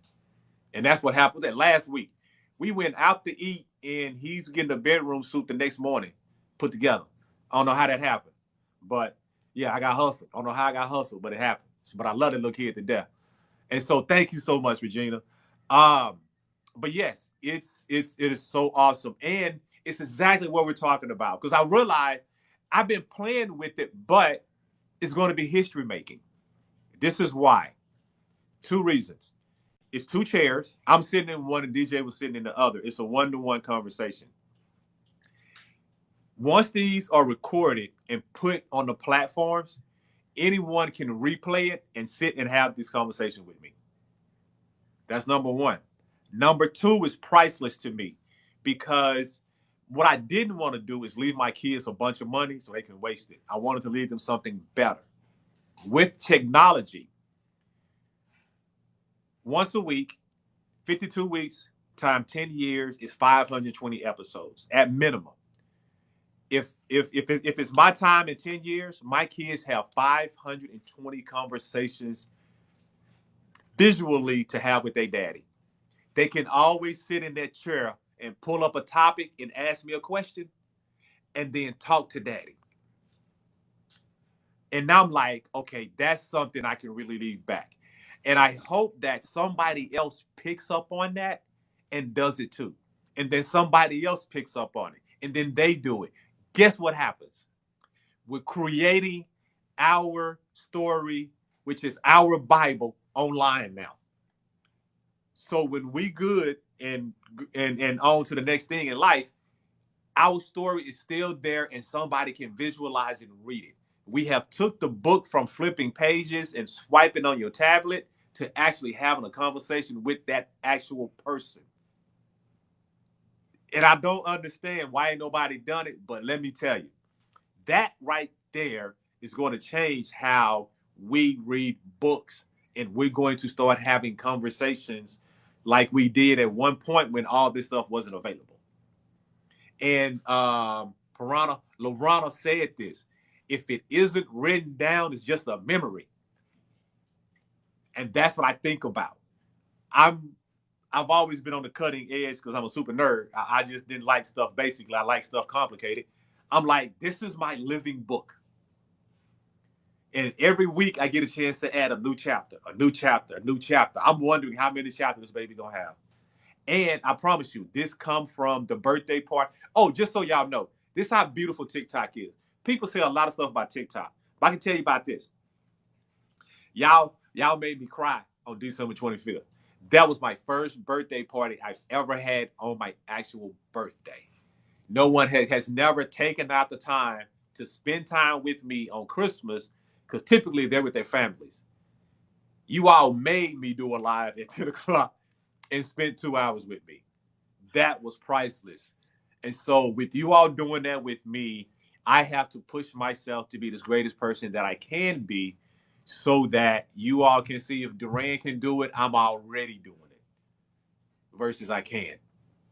And that's what happened that last week. We went out to eat and he's getting a bedroom suit the next morning put together. I don't know how that happened. But yeah, I got hustled. I don't know how I got hustled, but it happened. But I love that little kid to death. And so thank you so much, Regina. But yes, it is so awesome. And it's exactly what we're talking about. Because I realized I've been playing with it, but it's going to be history making. This is why. 2 reasons. It's 2 chairs. I'm sitting in one and DJ was sitting in the other. It's a one-to-one conversation. Once these are recorded and put on the platforms, anyone can replay it and sit and have this conversation with me. That's number 1. Number 2 is priceless to me because what I didn't want to do is leave my kids a bunch of money so they can waste it. I wanted to leave them something better. With technology, once a week, 52 weeks times 10 years is 520 episodes at minimum. If it's my time in 10 years, my kids have 520 conversations visually to have with their daddy. They can always sit in that chair and pull up a topic and ask me a question and then talk to daddy. And now I'm like, okay, that's something I can really leave back. And I hope that somebody else picks up on that and does it too. And then somebody else picks up on it and then they do it. Guess what happens? We're creating our story, which is our Bible, online now. So when we good and on to the next thing in life, our story is still there and somebody can visualize and read it. We have took the book from flipping pages and swiping on your tablet to actually having a conversation with that actual person. And I don't understand why ain't nobody done it, but let me tell you, that right there is going to change how we read books. And we're going to start having conversations like we did at one point when all this stuff wasn't available. And Lorana said this, if it isn't written down, it's just a memory. And that's what I think about. I've always been on the cutting edge because I'm a super nerd. I just didn't like stuff basically. I like stuff complicated. I'm like, this is my living book. And every week I get a chance to add a new chapter, a new chapter, a new chapter. I'm wondering how many chapters this baby gonna have. And I promise you, this come from the birthday party. Oh, just so y'all know, this is how beautiful TikTok is. People say a lot of stuff about TikTok, but I can tell you about this. Y'all made me cry on December 25th. That was my first birthday party I've ever had on my actual birthday. No one has never taken out the time to spend time with me on Christmas because typically they're with their families. You all made me do a live at 10 o'clock and spent 2 hours with me. That was priceless. And so with you all doing that with me, I have to push myself to be the greatest person that I can be so that you all can see if Duran can do it, I'm already doing it versus I can.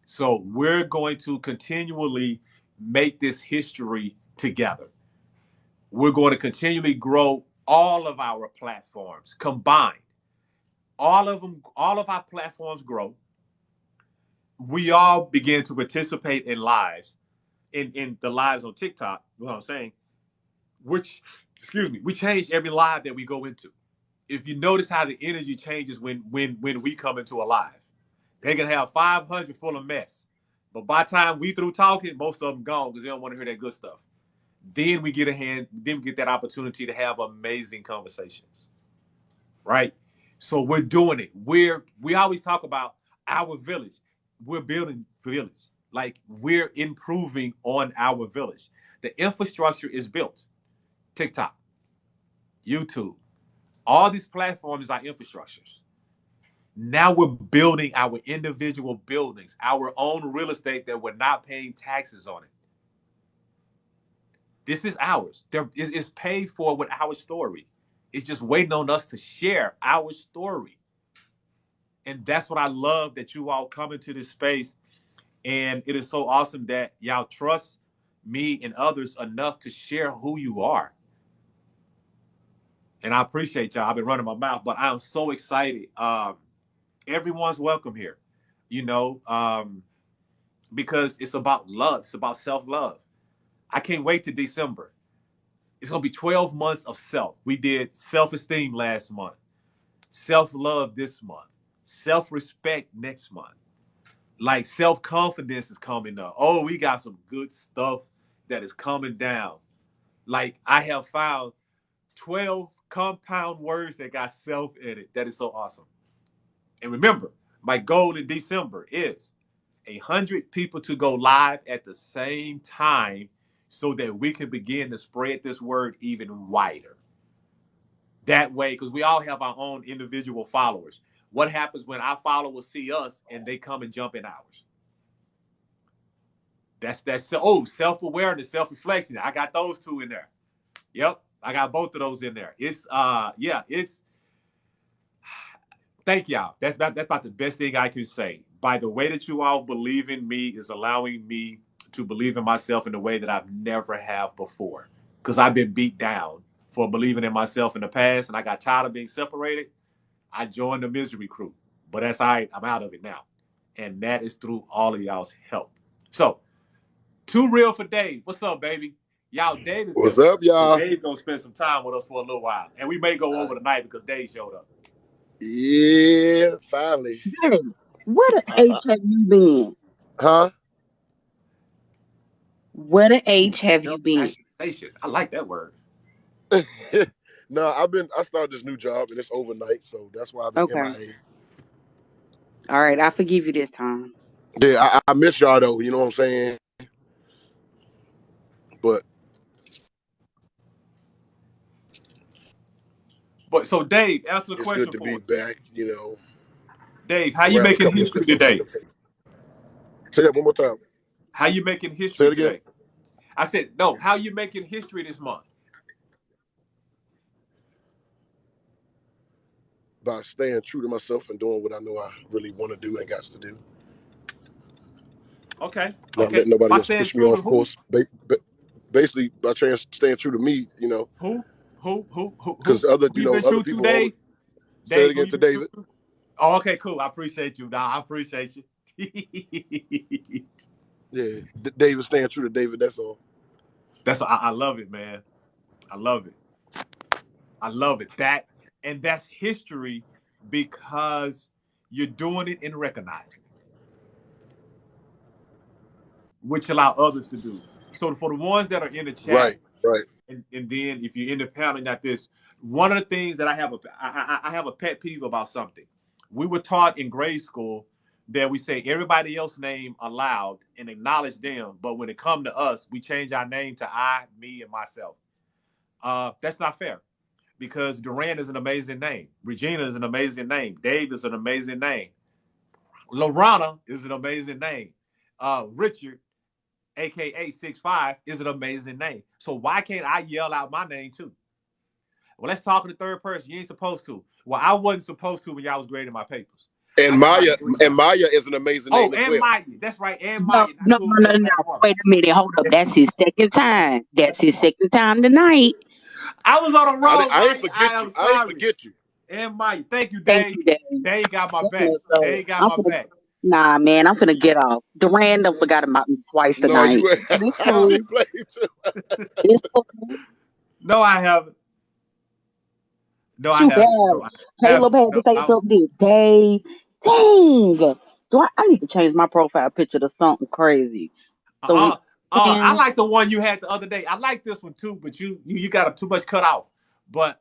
So we're going to continually make this history together. We're going to continually grow all of our platforms combined. All of our platforms grow. We all begin to participate in lives, in the lives on TikTok, you know what I'm saying? Which, we change every live that we go into. If you notice how the energy changes when we come into a live. They can have 500 full of mess. But by the time we through talking, most of them gone because they don't want to hear that good stuff. Then we get that opportunity to have amazing conversations. Right? So we're doing it. We always talk about our village. We're building village. Like we're improving on our village. The infrastructure is built. TikTok, YouTube, all these platforms are infrastructures. Now we're building our individual buildings, our own real estate that we're not paying taxes on it. This is ours. It's paid for with our story. It's just waiting on us to share our story. And that's what I love, that you all come into this space. And it is so awesome that y'all trust me and others enough to share who you are. And I appreciate y'all. I've been running my mouth, but I am so excited. Everyone's welcome here, because it's about love. It's about self-love. I can't wait to December. It's going to be 12 months of self. We did self-esteem last month, self-love this month, self-respect next month. Like self-confidence is coming up. Oh, we got some good stuff that is coming down. Like I have found 12 compound words that got self in it. That is so awesome. And remember, my goal in December is 100 people to go live at the same time so that we can begin to spread this word even wider. That way, because we all have our own individual followers. What happens when our followers see us and they come and jump in ours? That's self-awareness, self-reflection. I got those two in there. Yep, I got both of those in there. Thank y'all. That's about the best thing I can say. By the way that you all believe in me is allowing me to believe in myself in a way that I've never have before. Because I've been beat down for believing in myself in the past, and I got tired of being separated. I joined the misery crew. But that's all right. I'm out of it now. And that is through all of y'all's help. So, Too Real for Dave. What's up, baby? Y'all, Dave is What's here. up, y'all? So Dave gonna spend some time with us for a little while. And we may go over tonight because Dave showed up. Yeah, finally. Hey, where the H have you been? Huh? Where the H have you been? I like that word. No, I started this new job and it's overnight, so that's why I've been MIA. All right, I forgive you this time. Yeah, I miss y'all though, you know what I'm saying? But so Dave, answer the question it's good to for be us. back, you know. Dave, how you making history today? Say that one more time. How you making history Say it again? today? I said, no, how you making history this month? By staying true to myself and doing what I know I really want to do and got to do. Okay. Not letting nobody else push me off course. Basically, by staying true to me, you know. Who? Because other people. Today? Say it again to David. Oh, okay, cool. I appreciate you. I appreciate you. Yeah, David, staying true to David. That's all. I love it, man. I love it. I love it. That's history because you're doing it and recognizing it, which allow others to do. So for the ones that are in the chat, right. And then if you're independent at this, one of the things that I have a pet peeve about something. We were taught in grade school that we say everybody else's name aloud and acknowledge them, but when it comes to us, we change our name to I, me, and myself. That's not fair because Duran is an amazing name. Regina is an amazing name. Dave is an amazing name. Lorana is an amazing name. Richard, aka 6'5", is an amazing name. So why can't I yell out my name too? Well, let's talk in the third person. You ain't supposed to. Well, I wasn't supposed to when y'all was grading my papers. And Maya is an amazing name as well. Maya. That's right. And Maya. No. Wait a minute. Hold up. That's his second time. That's his second time tonight. I was on the road. I ain't forget you. I ain't forget you. And Maya. Thank you, Dave. Dave got my back. Dave got my back. Nah, man, I'm finna get off. Duran done forgot about me twice tonight. It's cool. It's cool. No, I haven't. No, I haven't. Caleb had to say something. Dave, dang. I need to change my profile picture to something crazy. I like the one you had the other day. I like this one too, but you got too much cut off. But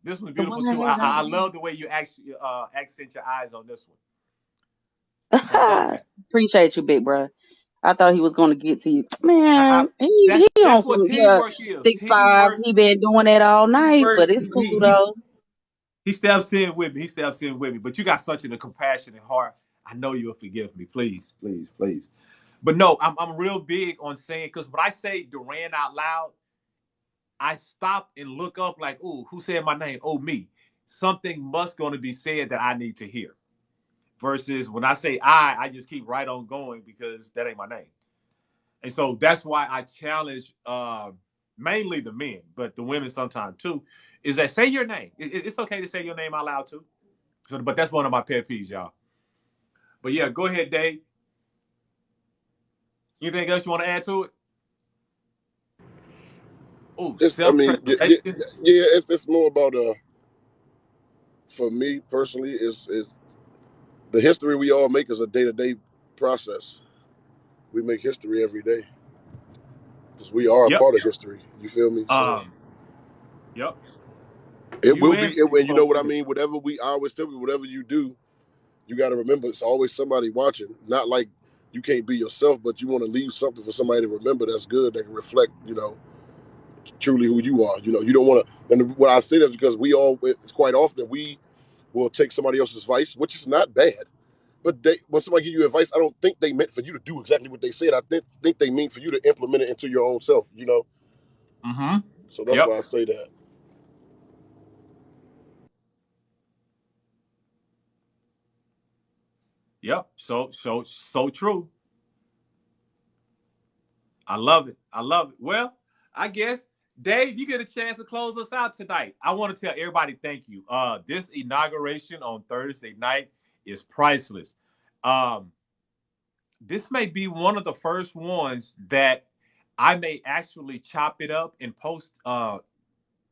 this one's beautiful too. I love the way you actually accent your eyes on this one. Appreciate you, big bro. I thought he was gonna get to you, man. He that's what teamwork is. 6'5". He been doing that all night, but it's cool though. He steps in with me. But you got such a compassionate heart. I know you'll forgive me. Please. But no, I'm real big on saying, because when I say Duran out loud, I stop and look up like, ooh, who said my name? Oh, me. Something must going to be said that I need to hear. Versus when I say I just keep right on going because that ain't my name. And so that's why I challenge mainly the men, but the women sometimes too, is that say your name. It's okay to say your name out loud too. So, but that's one of my pet peeves, y'all. But yeah, go ahead, Dave. Anything else you want to add to it? Oh, I mean, self-preservation. yeah, it's more about for me personally is the history we all make is a day-to-day process. We make history every day because we are a Yep. part of history. You feel me? So Yep. it You will and be, six and you know folks what I in it. mean. Whatever I always tell you, whatever you do, you got to remember it's always somebody watching. Not like you can't be yourself, but you want to leave something for somebody to remember that's good, that can reflect, truly who you are. You don't want to. And what I say that because it's quite often we will take somebody else's advice, which is not bad. But when somebody give you advice, I don't think they meant for you to do exactly what they said. I think they mean for you to implement it into your own self. Mm-hmm. So that's why I say that. Yep. So true. I love it. I love it. Well, I guess Dave, you get a chance to close us out tonight. I want to tell everybody thank you. This inauguration on Thursday night is priceless. This may be one of the first ones that I may actually chop it up and post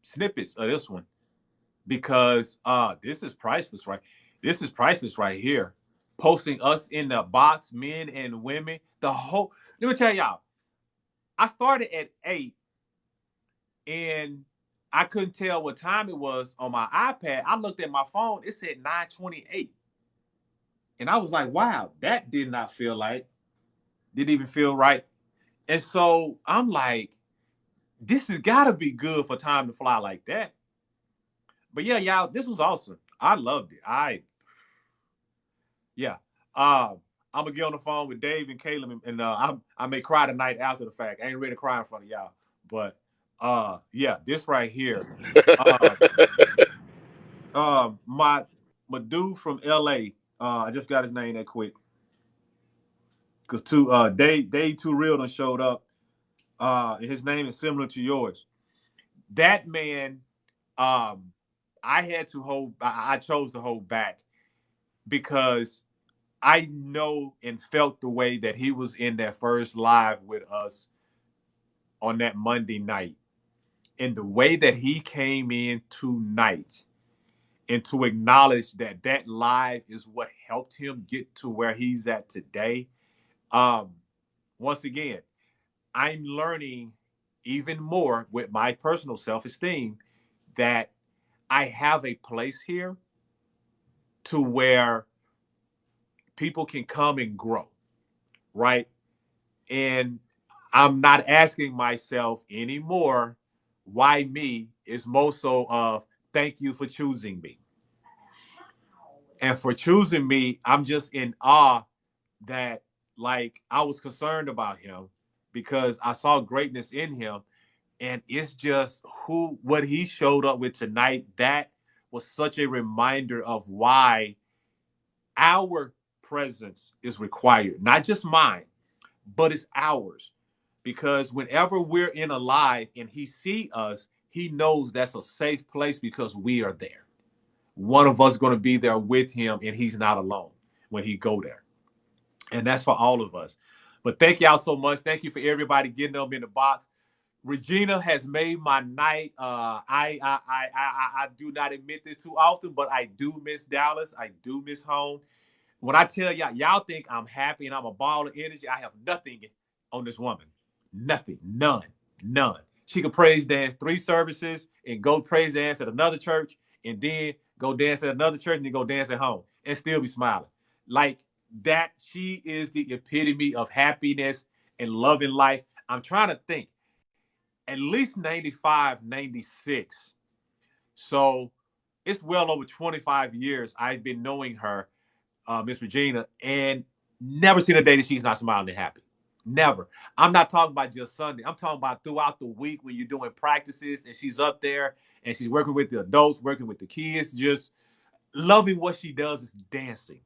snippets of this one because this is priceless, right? This is priceless right here. Posting us in the box, men and women. Let me tell y'all, I started at 8 and I couldn't tell what time it was on my iPad. I looked at my phone, it said 9:28. And I was like, wow, that didn't even feel right. And so I'm like, this has got to be good for time to fly like that. But yeah, y'all, this was awesome. I loved it. Yeah. I'm gonna get on the phone with Dave and Caleb, and I may cry tonight after the fact. I ain't ready to cry in front of y'all, but yeah, this right here. My dude from LA. I just got his name that quick because Dave Too Real done showed up. And his name is similar to yours. That man, I chose to hold back because I know and felt the way that he was in that first live with us on that Monday night. And the way that he came in tonight and to acknowledge that that live is what helped him get to where he's at today. Once again, I'm learning even more with my personal self-esteem that I have a place here to where people can come and grow, right? And I'm not asking myself anymore, why me? It's more so of thank you for choosing me. And for choosing me, I'm just in awe that like I was concerned about him because I saw greatness in him. And it's just what he showed up with tonight. That was such a reminder of why our presence is required, not just mine, but it's ours. Because whenever we're in a live and he see us, he knows that's a safe place because we are there. One of us going to be there with him, and he's not alone when he go there. And that's for all of us. But thank y'all so much. Thank you for everybody getting up in the box. Regina has made my night. I do not admit this too often, but I do miss Dallas. I do miss home. When I tell y'all think I'm happy and I'm a ball of energy, I have nothing on this woman. Nothing. None. She could praise dance 3 services and go praise dance at another church and then go dance at another church and then go dance at home and still be smiling. Like that, she is the epitome of happiness and loving life. I'm trying to think. At least 95, 96. So it's well over 25 years I've been knowing her, Miss Regina, and never seen a day that she's not smiling and happy. Never. I'm not talking about just Sunday. I'm talking about throughout the week when you're doing practices and she's up there and she's working with the adults, working with the kids, just loving what she does is dancing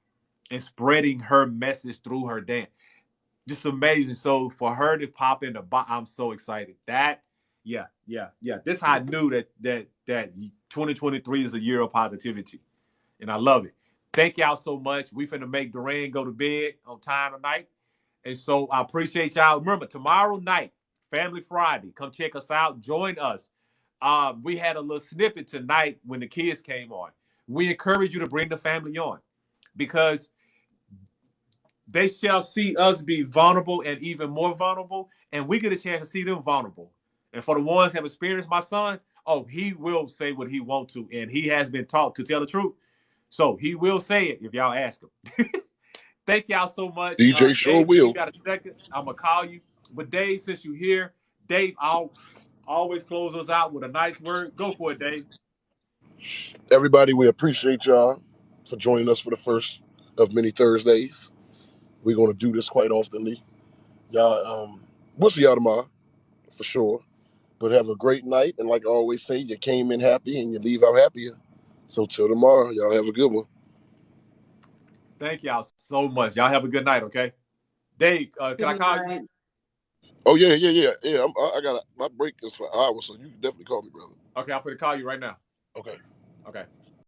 and spreading her message through her dance. Just amazing. So for her to pop in the box, I'm so excited. Yeah. This is how I knew that 2023 is a year of positivity. And I love it. Thank y'all so much. We finna make Duran go to bed on time tonight. And so I appreciate y'all. Remember, tomorrow night, Family Friday. Come check us out. Join us. We had a little snippet tonight when the kids came on. We encourage you to bring the family on because they shall see us be vulnerable and even more vulnerable, and we get a chance to see them vulnerable. And for the ones that have experienced my son, he will say what he wants to, and he has been taught to tell the truth. So he will say it if y'all ask him. Thank y'all so much. DJ sure Dave, if will. you got a second, I'm going to call you. But Dave, since you're here, Dave, I'll always close us out with a nice word. Go for it, Dave. Everybody, we appreciate y'all for joining us for the first of many Thursdays. We're going to do this quite oftenly. Y'all, we'll see y'all tomorrow for sure. But have a great night. And like I always say, you came in happy and you leave out happier. So till tomorrow, y'all have a good one. Thank y'all so much. Y'all have a good night, okay? Dave, can I call you? Oh, yeah. I got my break is for hours, so you can definitely call me, brother. Okay, I'm going to call you right now. Okay. Okay.